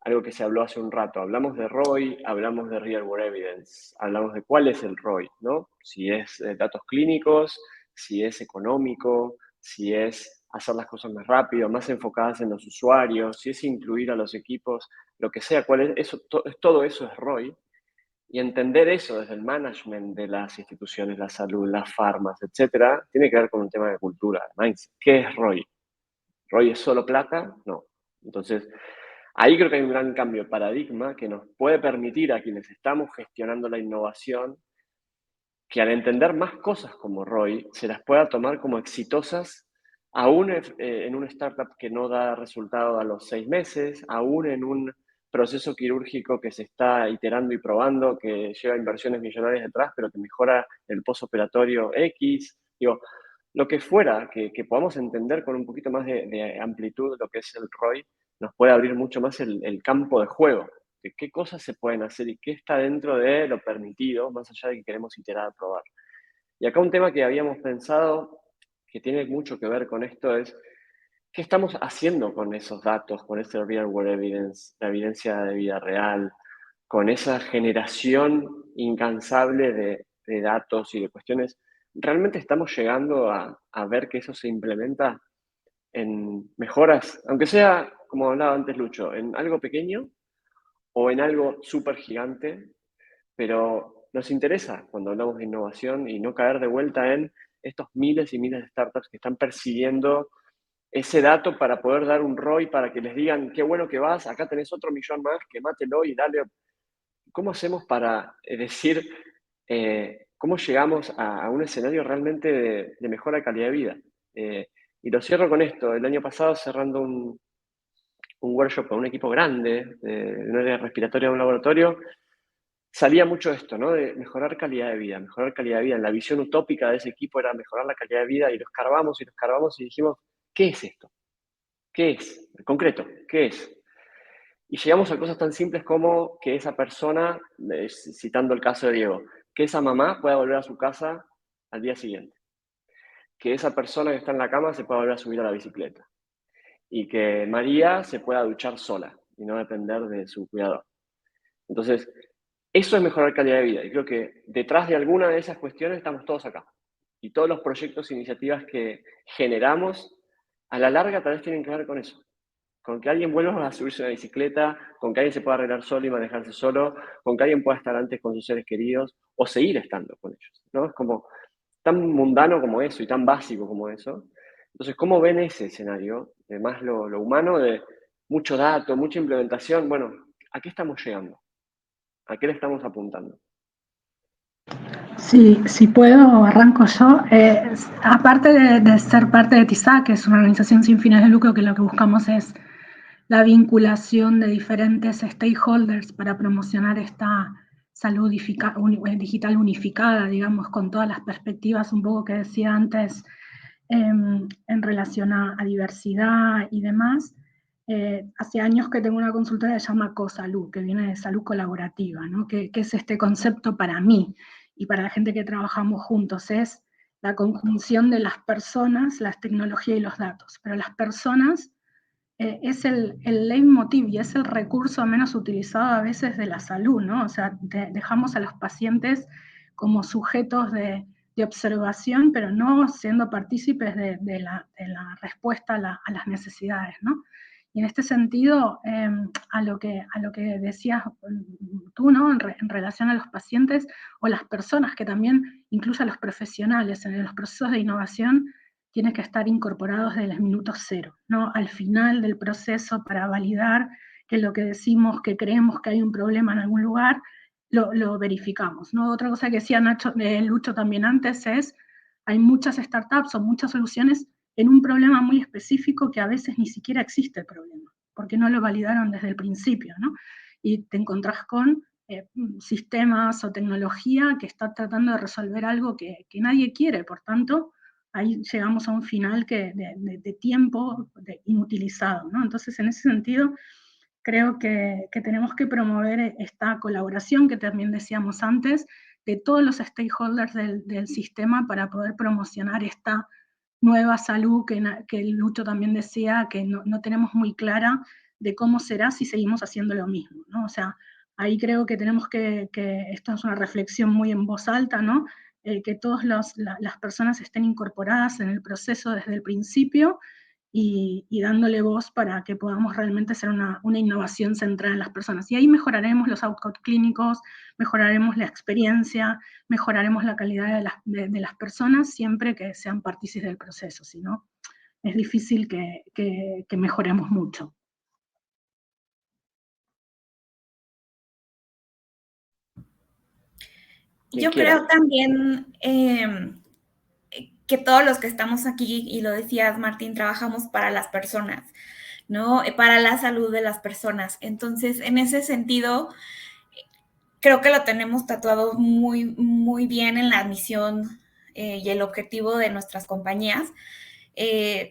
algo que se habló hace un rato. Hablamos de ROI, hablamos de Real World Evidence, hablamos de cuál es el ROI, ¿no? Si es datos clínicos, si es económico, si es hacer las cosas más rápido, más enfocadas en los usuarios, si es incluir a los equipos, lo que sea, cuál es, eso, todo eso es ROI. Y entender eso desde el management de las instituciones, la salud, las farmas, etcétera, tiene que ver con un tema de cultura, de mindset. ¿Qué es ROI? ¿ROI es solo plata? No. Entonces, ahí creo que hay un gran cambio de paradigma que nos puede permitir a quienes estamos gestionando la innovación que al entender más cosas como ROI se las pueda tomar como exitosas, aún en una startup que no da resultado a los 6 meses, aún en un proceso quirúrgico que se está iterando y probando, que lleva inversiones millonarias detrás, pero que mejora el postoperatorio X. Digo, lo que fuera, que podamos entender con un poquito más de amplitud lo que es el ROI, nos puede abrir mucho más el campo de juego, de qué cosas se pueden hacer y qué está dentro de lo permitido, más allá de que queremos iterar, probar. Y acá un tema que habíamos pensado, que tiene mucho que ver con esto, es qué estamos haciendo con esos datos, con ese real world evidence, la evidencia de vida real, con esa generación incansable de datos y de cuestiones, ¿realmente estamos llegando a ver que eso se implementa en mejoras, aunque sea, como hablaba antes Lucho, en algo pequeño o en algo súper gigante? Pero nos interesa cuando hablamos de innovación y no caer de vuelta en estos miles y miles de startups que están persiguiendo ese dato para poder dar un ROI, para que les digan, qué bueno que vas, acá tenés otro millón más, quemátelo y dale. ¿Cómo hacemos para decir, cómo llegamos a un escenario realmente de mejora de calidad de vida? Y lo cierro con esto. El año pasado, cerrando un workshop con un equipo grande de un área respiratoria de un laboratorio, salía mucho esto, ¿no? De mejorar calidad de vida, mejorar calidad de vida. La visión utópica de ese equipo era mejorar la calidad de vida y lo escarbamos y dijimos, ¿qué es esto? ¿Qué es? En concreto, ¿qué es? Y llegamos a cosas tan simples como que esa persona, citando el caso de Diego, que esa mamá pueda volver a su casa al día siguiente. Que esa persona que está en la cama se pueda volver a subir a la bicicleta. Y que María se pueda duchar sola y no depender de su cuidador. Entonces, eso es mejorar calidad de vida. Y creo que detrás de alguna de esas cuestiones estamos todos acá. Y todos los proyectos e iniciativas que generamos, a la larga tal vez tienen que ver con eso. Con que alguien vuelva a subirse a una bicicleta, con que alguien se pueda arreglar solo y manejarse solo, con que alguien pueda estar antes con sus seres queridos o seguir estando con ellos, ¿no? Es como tan mundano como eso y tan básico como eso. Entonces, ¿cómo ven ese escenario? De más lo humano, de mucho dato, mucha implementación. Bueno, ¿a qué estamos llegando? ¿A qué le estamos apuntando? Sí, si puedo, arranco yo. Aparte de ser parte de TISAC, que es una organización sin fines de lucro, que lo que buscamos es la vinculación de diferentes stakeholders para promocionar esta salud digital unificada, digamos, con todas las perspectivas un poco que decía antes en relación a diversidad y demás. Hace años que tengo una consultora que se llama CoSalud, que viene de salud colaborativa, ¿no? Que es este concepto para mí y para la gente que trabajamos juntos, es la conjunción de las personas, las tecnologías y los datos. Pero las personas es el leitmotiv y es el recurso menos utilizado a veces de la salud, ¿no? O sea, dejamos a los pacientes como sujetos de observación, pero no siendo partícipes de la respuesta a las necesidades, ¿no? Y en este sentido, a lo que decías tú, ¿no? En relación a los pacientes o las personas, que también incluso a los profesionales en los procesos de innovación, tiene que estar incorporados desde el minuto cero, ¿no? Al final del proceso, para validar que lo que decimos, que creemos que hay un problema en algún lugar, lo verificamos, ¿no? Otra cosa que decía Lucho también antes es, hay muchas startups o muchas soluciones en un problema muy específico que a veces ni siquiera existe el problema, porque no lo validaron desde el principio, ¿no? Y te encontrás con sistemas o tecnología que está tratando de resolver algo que nadie quiere, por tanto, ahí llegamos a un final de tiempo inutilizado, ¿no? Entonces, en ese sentido, creo que tenemos que promover esta colaboración que también decíamos antes, de todos los stakeholders del sistema para poder promocionar esta nueva salud que Lucho también decía, que no tenemos muy clara de cómo será si seguimos haciendo lo mismo, ¿no? O sea, ahí creo que tenemos que esto es una reflexión muy en voz alta, ¿no? Que todas las personas estén incorporadas en el proceso desde el principio y dándole voz para que podamos realmente hacer una innovación centrada en las personas. Y ahí mejoraremos los outcomes clínicos, mejoraremos la experiencia, mejoraremos la calidad de las personas, siempre que sean partícipes del proceso, si no, es difícil que mejoremos mucho. Yo creo también que todos los que estamos aquí, y lo decías, Martín, trabajamos para las personas, ¿no? Para la salud de las personas. Entonces, en ese sentido, creo que lo tenemos tatuado muy, muy bien en la misión y el objetivo de nuestras compañías.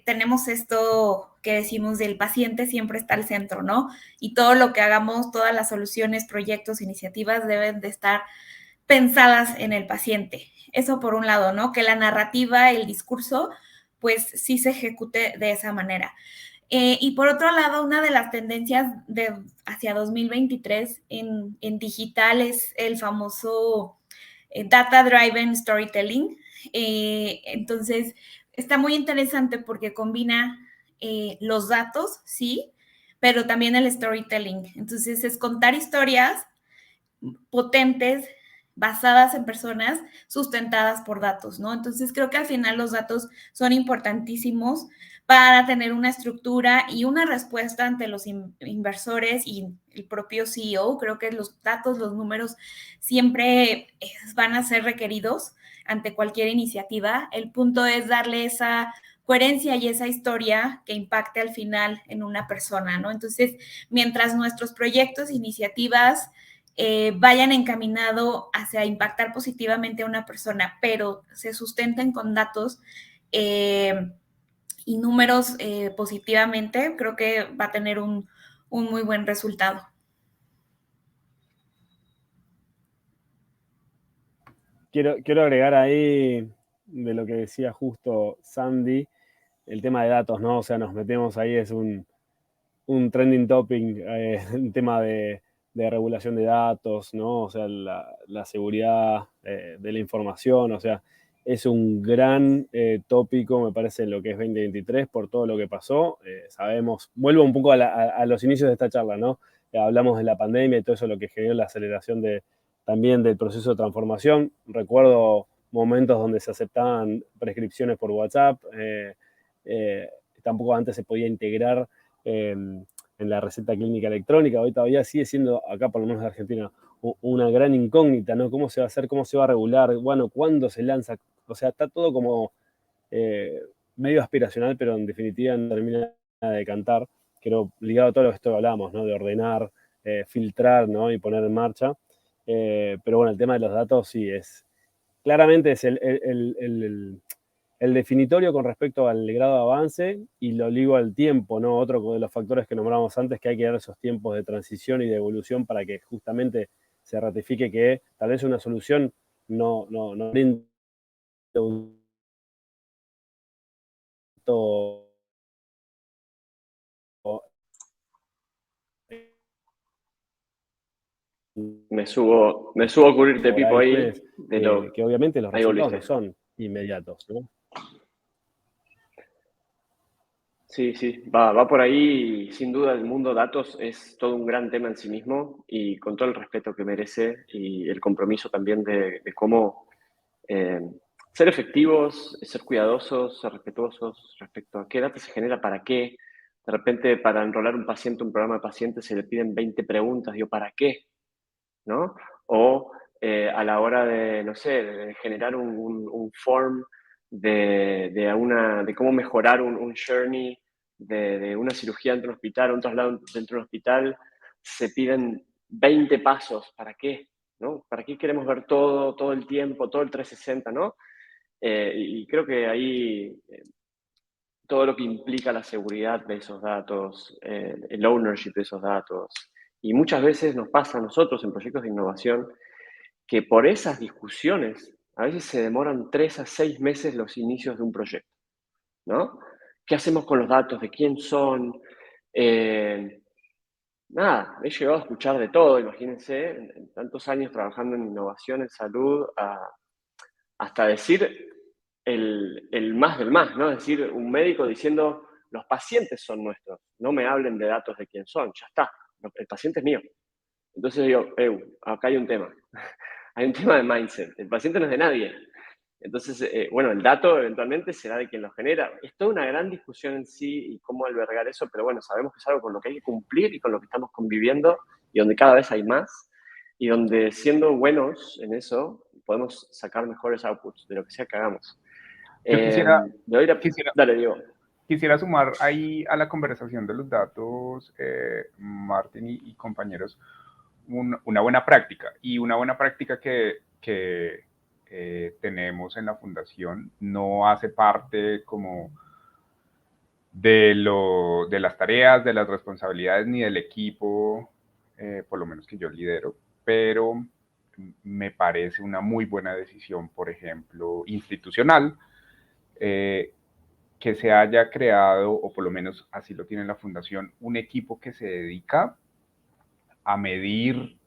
Tenemos esto que decimos del paciente siempre está al centro, ¿no? Y todo lo que hagamos, todas las soluciones, proyectos, iniciativas deben de estar pensadas en el paciente. Eso por un lado, ¿no? Que la narrativa, el discurso, pues sí se ejecute de esa manera. Y por otro lado, una de las tendencias hacia 2023 en digital es el famoso Data Driven Storytelling. Entonces, está muy interesante porque combina los datos, sí, pero también el storytelling. Entonces, es contar historias potentes, basadas en personas, sustentadas por datos, ¿no? Entonces creo que al final los datos son importantísimos para tener una estructura y una respuesta ante los inversores y el propio CEO. Creo que los datos, los números siempre van a ser requeridos ante cualquier iniciativa. El punto es darle esa coherencia y esa historia que impacte al final en una persona, ¿no? Entonces, mientras nuestros proyectos, iniciativas vayan encaminado hacia impactar positivamente a una persona, pero se sustenten con datos y números positivamente, creo que va a tener un muy buen resultado. Quiero agregar ahí de lo que decía justo Sandy, el tema de datos, ¿no? O sea, nos metemos ahí, es un trending topic, el tema de regulación de datos, ¿no? O sea, la seguridad de la información, o sea, es un gran tópico, me parece, en lo que es 2023 por todo lo que pasó. Sabemos, vuelvo un poco a los inicios de esta charla, ¿no? Hablamos de la pandemia y todo eso, lo que generó la aceleración también del proceso de transformación. Recuerdo momentos donde se aceptaban prescripciones por WhatsApp, tampoco antes se podía integrar en la receta clínica electrónica. Hoy todavía sigue siendo, acá por lo menos en Argentina, una gran incógnita, ¿no? ¿Cómo se va a hacer? ¿Cómo se va a regular? Bueno, ¿cuándo se lanza? O sea, está todo como medio aspiracional, pero en definitiva no termina de cantar. Creo, ligado a todo lo que esto hablamos, ¿no? De ordenar, filtrar, ¿no? Y poner en marcha. Pero bueno, el tema de los datos sí claramente es el definitorio con respecto al grado de avance y lo ligo al tiempo, ¿no? Otro de los factores que nombramos antes, que hay que dar esos tiempos de transición y de evolución para que justamente se ratifique que tal vez una solución no brinda un Me subo a cubrirte, Pipo, ahí. Que obviamente los ahí resultados volviste. no son inmediatos, ¿no? Sí, sí, va por ahí. Sin duda, el mundo datos es todo un gran tema en sí mismo y con todo el respeto que merece y el compromiso también de cómo ser efectivos, ser cuidadosos, ser respetuosos respecto a qué datos se genera, para qué. De repente, para enrolar un paciente, un programa de pacientes, se le piden 20 preguntas. Digo, ¿para qué? ¿No? O a la hora de, no sé, de generar un form de cómo mejorar un journey de una cirugía dentro de un hospital, un traslado dentro de un hospital, se piden 20 pasos. ¿Para qué? ¿No? ¿Para qué queremos ver todo el tiempo, todo el 360, ¿no? Y creo que ahí todo lo que implica la seguridad de esos datos, el ownership de esos datos. Y muchas veces nos pasa a nosotros en proyectos de innovación que por esas discusiones a veces se demoran 3 a 6 meses los inicios de un proyecto, ¿no? ¿Qué hacemos con los datos? ¿De quién son? Nada, he llegado a escuchar de todo, imagínense, en tantos años trabajando en innovación, en salud, hasta decir el más del más, ¿no? Es decir, un médico diciendo, los pacientes son nuestros, no me hablen de datos de quién son, ya está, el paciente es mío. Entonces digo, acá hay un tema, hay un tema de mindset, el paciente no es de nadie. Entonces, bueno, el dato eventualmente será de quien lo genera. Es toda una gran discusión en sí y cómo albergar eso, pero bueno, sabemos que es algo con lo que hay que cumplir y con lo que estamos conviviendo y donde cada vez hay más y donde siendo buenos en eso podemos sacar mejores outputs de lo que sea que hagamos. Yo Dale, Diego. Quisiera sumar ahí a la conversación de los datos, Martín y compañeros, una buena práctica. Y una buena práctica que tenemos en la fundación no hace parte como de las tareas, de las responsabilidades ni del equipo, por lo menos que yo lidero, pero me parece una muy buena decisión, por ejemplo, institucional, que se haya creado, o por lo menos así lo tiene la fundación, un equipo que se dedica a medir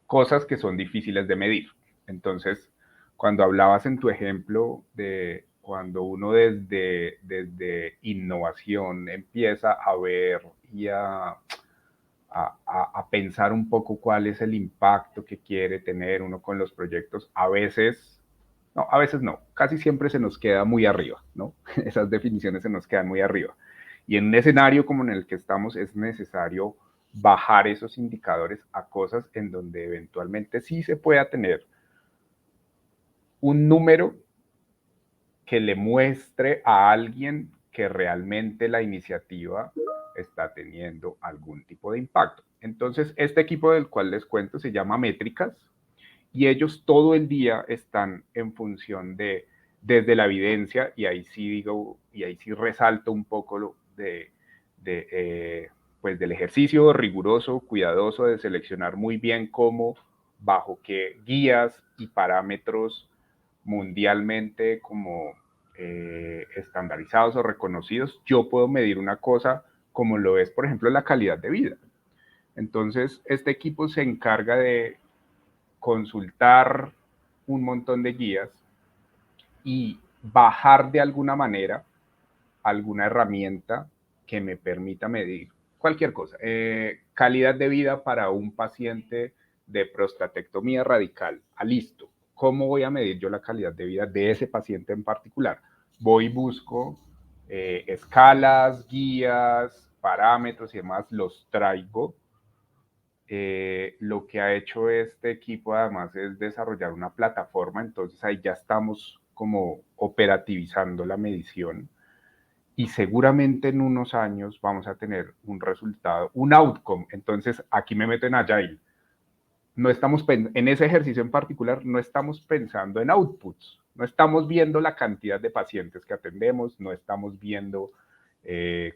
cosas que son difíciles de medir. Entonces, cuando hablabas en tu ejemplo de cuando uno desde innovación empieza a ver y a pensar un poco cuál es el impacto que quiere tener uno con los proyectos, a veces no, casi siempre se nos queda muy arriba, ¿no? Esas definiciones se nos quedan muy arriba. Y en un escenario como en el que estamos es necesario bajar esos indicadores a cosas en donde eventualmente sí se pueda tener un número que le muestre a alguien que realmente la iniciativa está teniendo algún tipo de impacto. Entonces, este equipo del cual les cuento se llama Métricas, y ellos todo el día están en función desde la evidencia, y ahí sí digo, y ahí sí resalto un poco pues del ejercicio riguroso, cuidadoso de seleccionar muy bien cómo, bajo qué guías y parámetros mundialmente como estandarizados o reconocidos, yo puedo medir una cosa como lo es, por ejemplo, la calidad de vida. Entonces, este equipo se encarga de consultar un montón de guías y bajar de alguna manera alguna herramienta que me permita medir cualquier cosa. Calidad de vida para un paciente de prostatectomía radical. Listo. ¿Cómo voy a medir yo la calidad de vida de ese paciente en particular? Voy y busco escalas, guías, parámetros y demás, los traigo. Lo que ha hecho este equipo además es desarrollar una plataforma, entonces ahí ya estamos como operativizando la medición, y seguramente en unos años vamos a tener un resultado, un outcome. Entonces aquí me meto en Agile. No estamos en ese ejercicio en particular, no estamos pensando en outputs, no estamos viendo la cantidad de pacientes que atendemos, no estamos viendo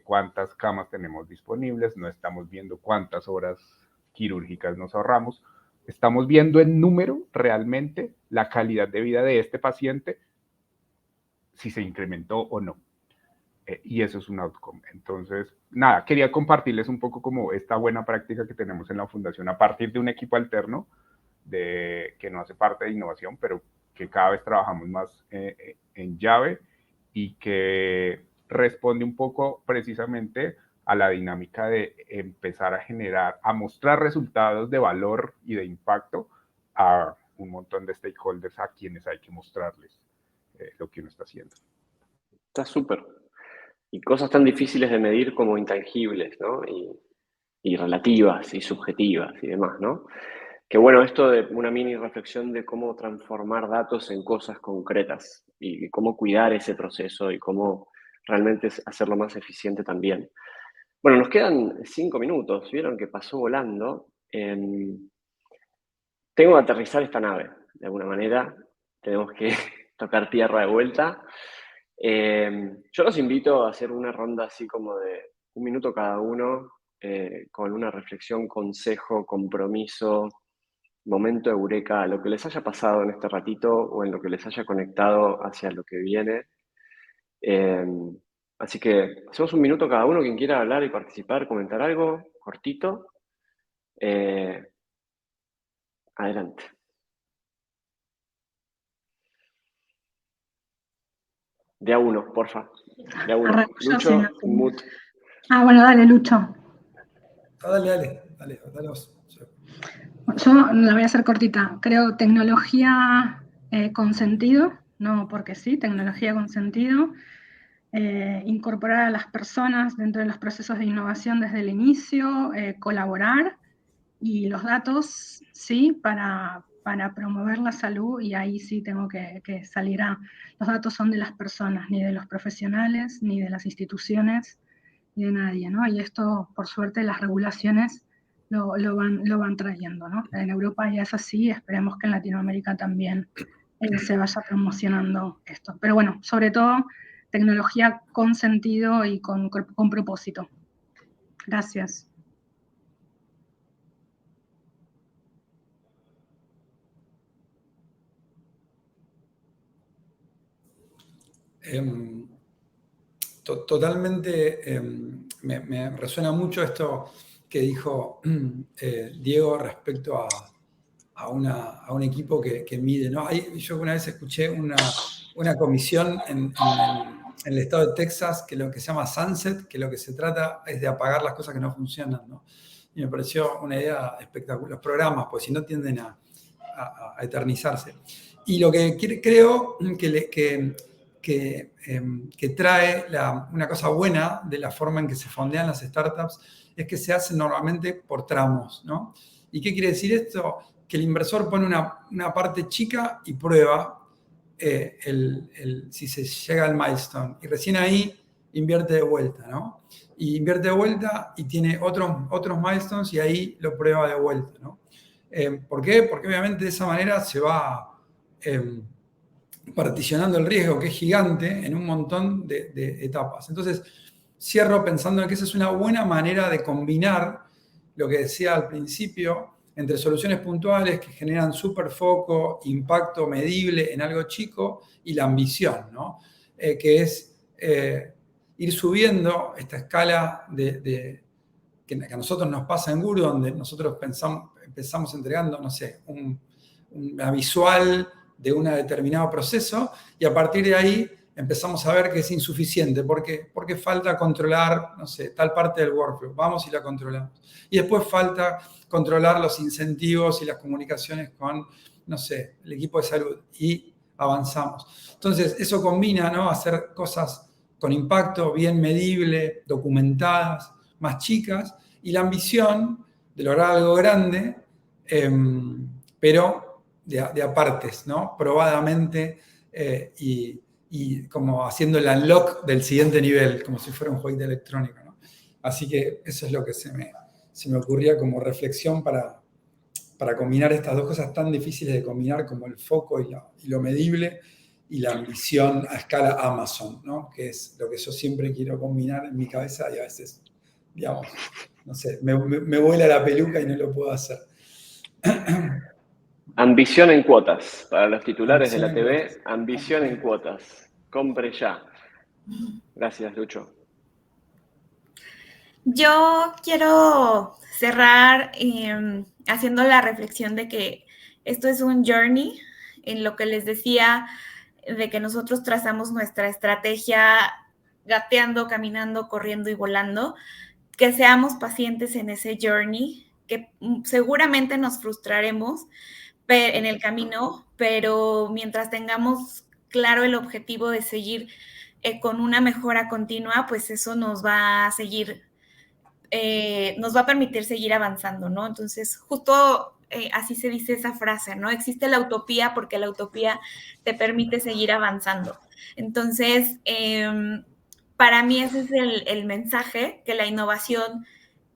cuántas camas tenemos disponibles, no estamos viendo cuántas horas quirúrgicas nos ahorramos, estamos viendo en número realmente la calidad de vida de este paciente, si se incrementó o no. Y eso es un outcome. Entonces, nada, quería compartirles un poco como esta buena práctica que tenemos en la fundación a partir de un equipo alterno que no hace parte de innovación, pero que cada vez trabajamos más en llave, y que responde un poco precisamente a la dinámica de empezar a generar, a mostrar resultados de valor y de impacto a un montón de stakeholders a quienes hay que mostrarles lo que uno está haciendo. Está súper. Y cosas tan difíciles de medir como intangibles, ¿no? Y relativas y subjetivas y demás, ¿no? Que bueno, esto de una mini reflexión de cómo transformar datos en cosas concretas y cómo cuidar ese proceso y cómo realmente hacerlo más eficiente también. Bueno, nos quedan 5 minutos, vieron que pasó volando. Tengo que aterrizar esta nave, de alguna manera. Tenemos que tocar tierra de vuelta. Yo los invito a hacer una ronda así como de 1 minuto cada uno, con una reflexión, consejo, compromiso, momento eureka, lo que les haya pasado en este ratito o en lo que les haya conectado hacia lo que viene. Así que hacemos 1 minuto cada uno, quien quiera hablar y participar, comentar algo cortito. Adelante. De a uno, porfa. De a uno. Arranco yo, Lucho, si no te- mute. Bueno, dale, Lucho. Dale vos. Yo la voy a hacer cortita. Creo tecnología con sentido, no porque sí, tecnología con sentido. Incorporar a las personas dentro de los procesos de innovación desde el inicio, colaborar, y los datos, sí, para promover la salud, y ahí sí tengo que salir los datos son de las personas, ni de los profesionales, ni de las instituciones, ni de nadie, ¿no? Y esto, por suerte, las regulaciones lo van trayendo, ¿no? En Europa ya es así, esperemos que en Latinoamérica también se vaya promocionando esto. Pero bueno, sobre todo, tecnología con sentido y con propósito. Gracias. totalmente me resuena mucho esto que dijo Diego respecto a un equipo que mide, ¿no? Yo una vez escuché una comisión en el estado de Texas que lo que se llama Sunset, que lo que se trata es de apagar las cosas que no funcionan, ¿no? Y me pareció una idea espectacular. Los programas, pues si no tienden a eternizarse. Y lo que creo que trae una cosa buena de la forma en que se fondean las startups es que se hace normalmente por tramos, ¿no? ¿Y qué quiere decir esto? Que el inversor pone una parte chica y prueba si se llega al milestone. Y recién ahí invierte de vuelta, ¿no? Y invierte de vuelta y tiene otros milestones y ahí lo prueba de vuelta, ¿no? ¿Por qué? Porque obviamente de esa manera se va particionando el riesgo, que es gigante, en un montón de etapas. Entonces, cierro pensando en que esa es una buena manera de combinar lo que decía al principio, entre soluciones puntuales que generan súper foco, impacto medible en algo chico y la ambición, ¿no? Que es ir subiendo esta escala que a nosotros nos pasa en Guru, donde nosotros empezamos entregando, no sé, una visual de un determinado proceso y a partir de ahí empezamos a ver que es insuficiente. ¿Por qué? Porque falta controlar, no sé, tal parte del workflow. Vamos y la controlamos. Y después falta controlar los incentivos y las comunicaciones con, no sé, el equipo de salud. Y avanzamos. Entonces, eso combina, ¿no? Hacer cosas con impacto, bien medible, documentadas, más chicas, y la ambición de lograr algo grande, pero de a partes, ¿no? Probadamente y como haciendo el unlock del siguiente nivel, como si fuera un jueguito electrónico, ¿no? Así que eso es lo que se me ocurría como reflexión para combinar estas dos cosas tan difíciles de combinar como el foco y lo medible y la ambición a escala Amazon, ¿no? Que es lo que yo siempre quiero combinar en mi cabeza y a veces, digamos, no sé, me vuela la peluca y no lo puedo hacer. Ambición en cuotas. Para los titulares de la TV, ambición en cuotas. Compre ya. Gracias, Lucho. Yo quiero cerrar haciendo la reflexión de que esto es un journey, en lo que les decía, de que nosotros trazamos nuestra estrategia gateando, caminando, corriendo y volando, que seamos pacientes en ese journey, que seguramente nos frustraremos en el camino, pero mientras tengamos claro el objetivo de seguir con una mejora continua, pues eso nos va a seguir, nos va a permitir seguir avanzando, ¿no? Entonces, justo así se dice esa frase, ¿no? Existe la utopía porque la utopía te permite seguir avanzando. Entonces, para mí ese es el mensaje, que la innovación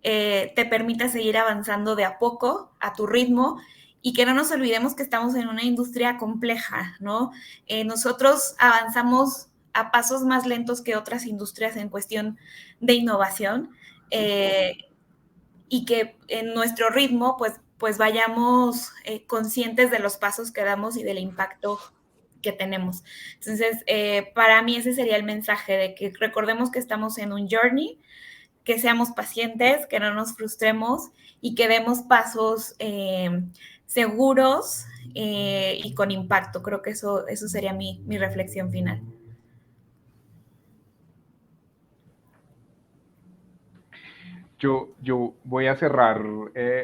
te permita seguir avanzando de a poco, a tu ritmo, y que no nos olvidemos que estamos en una industria compleja, ¿no? Nosotros avanzamos a pasos más lentos que otras industrias en cuestión de innovación, y que en nuestro ritmo, pues vayamos conscientes de los pasos que damos y del impacto que tenemos. Entonces, para mí ese sería el mensaje, de que recordemos que estamos en un journey, que seamos pacientes, que no nos frustremos y que demos pasos seguros y con impacto. Creo que eso sería mi reflexión final. Yo voy a cerrar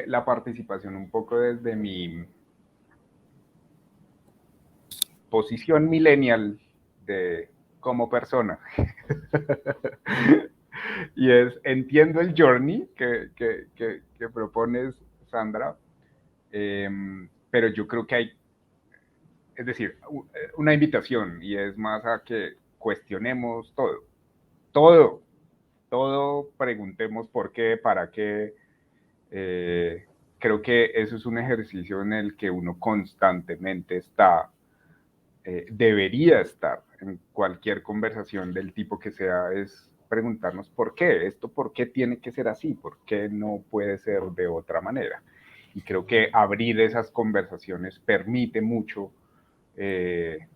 la participación un poco desde mi posición millennial como persona. Y entiendo el journey que propones, Sandra, pero yo creo que hay, es decir, una invitación, y es más a que cuestionemos todo, preguntemos por qué, para qué. Creo que eso es un ejercicio en el que uno constantemente debería estar en cualquier conversación del tipo que sea, es preguntarnos por qué tiene que ser así, por qué no puede ser de otra manera. Y creo que abrir esas conversaciones permite mucho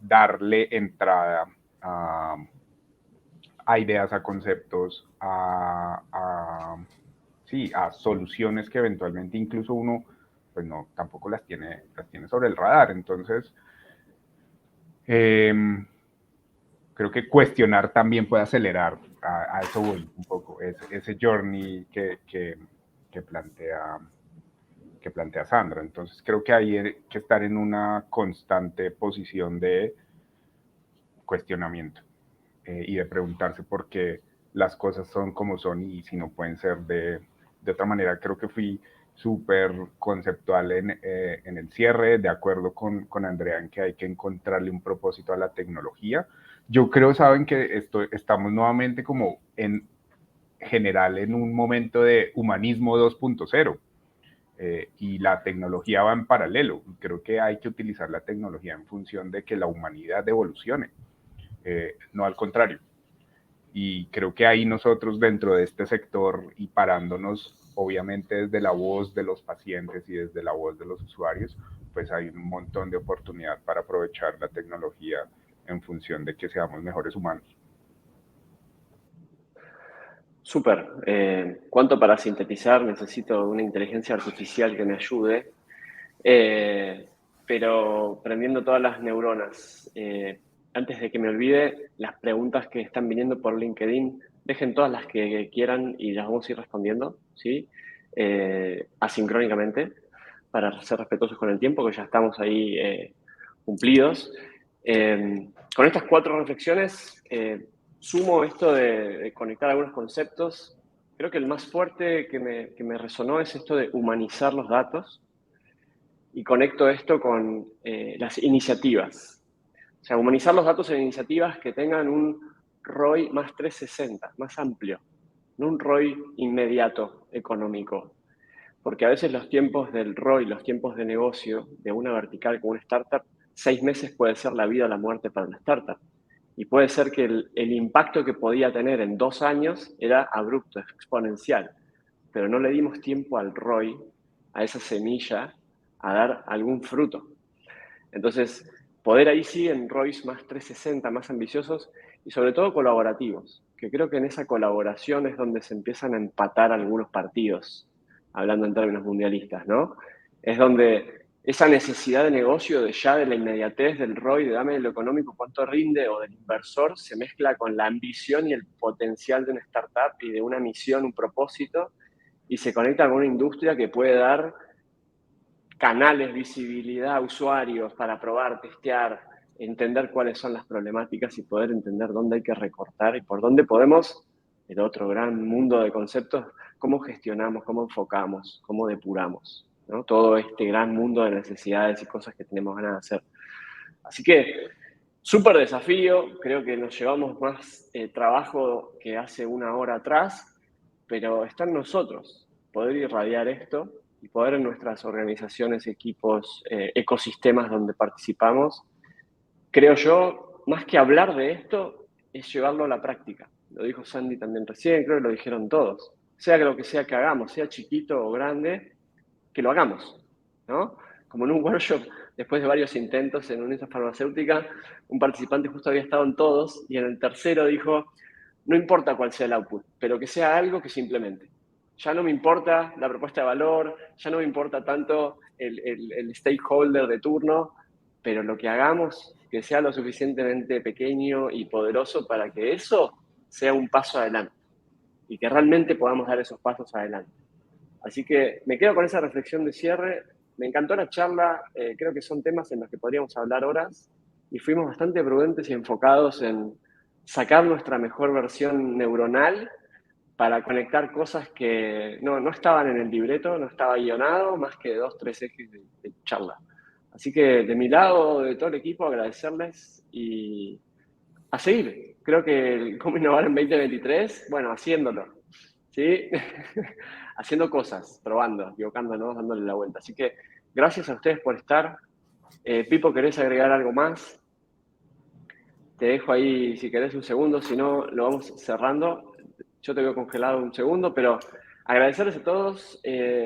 darle entrada a ideas, a conceptos, sí, a soluciones que eventualmente incluso uno, pues no, tampoco las tiene sobre el radar. Entonces, creo que cuestionar también puede acelerar, a eso voy un poco, ese journey que plantea Sandra. Entonces creo que hay que estar en una constante posición de cuestionamiento y de preguntarse por qué las cosas son como son y si no pueden ser de otra manera. Creo que fui súper conceptual en el cierre, de acuerdo con Andrea en que hay que encontrarle un propósito a la tecnología. Yo creo, saben, que estamos nuevamente como en general en un momento de humanismo 2.0. Y la tecnología va en paralelo. Creo que hay que utilizar la tecnología en función de que la humanidad evolucione, no al contrario. Y creo que ahí nosotros dentro de este sector y parándonos obviamente desde la voz de los pacientes y desde la voz de los usuarios, pues hay un montón de oportunidad para aprovechar la tecnología en función de que seamos mejores humanos. Súper. ¿Cuánto para sintetizar? Necesito una inteligencia artificial que me ayude. Pero prendiendo todas las neuronas. Antes de que me olvide, las preguntas que están viniendo por LinkedIn, dejen todas las que quieran y las vamos a ir respondiendo, ¿sí? Asincrónicamente, para ser respetuosos con el tiempo, que ya estamos ahí cumplidos. Con estas 4 reflexiones, sumo esto de conectar algunos conceptos. Creo que el más fuerte que me resonó es esto de humanizar los datos, y conecto esto con las iniciativas. O sea, humanizar los datos en iniciativas que tengan un ROI más 360, más amplio, no un ROI inmediato económico. Porque a veces los tiempos del ROI, los tiempos de negocio de una vertical como una startup, 6 meses puede ser la vida o la muerte para una startup. Y puede ser que el impacto que podía tener en 2 años era abrupto, exponencial. Pero no le dimos tiempo al ROI, a esa semilla, a dar algún fruto. Entonces, poder ahí sí en ROIs más 360, más ambiciosos y sobre todo colaborativos, que creo que en esa colaboración es donde se empiezan a empatar algunos partidos, hablando en términos mundialistas, ¿no? Es donde esa necesidad de negocio, de la inmediatez del ROI, de dame lo económico, cuánto rinde, o del inversor, se mezcla con la ambición y el potencial de una startup y de una misión, un propósito, y se conecta con una industria que puede dar canales, visibilidad a usuarios para probar, testear, entender cuáles son las problemáticas y poder entender dónde hay que recortar y por dónde podemos, el otro gran mundo de conceptos, cómo gestionamos, cómo enfocamos, cómo depuramos, ¿no? Todo este gran mundo de necesidades y cosas que tenemos ganas de hacer. Así que, súper desafío, creo que nos llevamos más trabajo que hace 1 hora atrás, pero está en nosotros poder irradiar esto y poder en nuestras organizaciones, equipos, ecosistemas donde participamos, creo yo, más que hablar de esto, es llevarlo a la práctica. Lo dijo Sandy también recién, creo que lo dijeron todos. Sea que lo que sea que hagamos, sea chiquito o grande, que lo hagamos, ¿no? Como en un workshop, después de varios intentos en una farmacéutica, un participante justo había estado en todos y en el tercero dijo, no importa cuál sea el output, pero que sea algo que se implemente. Ya no me importa la propuesta de valor, ya no me importa tanto el stakeholder de turno, pero lo que hagamos que sea lo suficientemente pequeño y poderoso para que eso sea un paso adelante y que realmente podamos dar esos pasos adelante. Así que me quedo con esa reflexión de cierre. Me encantó la charla, creo que son temas en los que podríamos hablar horas y fuimos bastante prudentes y enfocados en sacar nuestra mejor versión neuronal para conectar cosas que no estaban en el libreto, no estaba guionado, más que 2, 3 ejes de charla. Así que de mi lado, de todo el equipo, agradecerles y a seguir. Creo que cómo innovar en 2023, bueno, haciéndolo, ¿sí? Haciendo cosas, probando, equivocándonos, dándole la vuelta. Así que gracias a ustedes por estar. Pipo, ¿querés agregar algo más? Te dejo ahí si querés un segundo, si no, lo vamos cerrando. Yo te veo congelado un segundo, pero agradecerles a todos.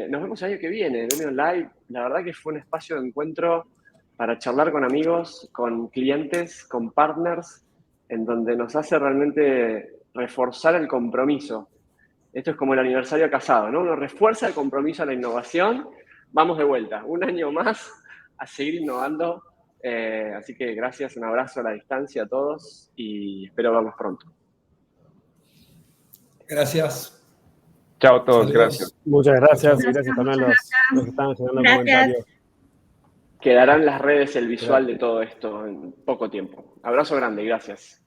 Nos vemos el año que viene, Gremio Live. La verdad que fue un espacio de encuentro para charlar con amigos, con clientes, con partners, en donde nos hace realmente reforzar el compromiso. Esto es como el aniversario casado, ¿no? Uno refuerza el compromiso a la innovación, vamos de vuelta, un año más a seguir innovando. Así que gracias, un abrazo a la distancia a todos y espero verlos pronto. Gracias. Chao a todos, Saludos. gracias. Muchas gracias. Gracias, Gracias también a los que están generando Gracias. comentarios. Quedará en las redes el visual de todo esto en poco tiempo. Abrazo grande y gracias.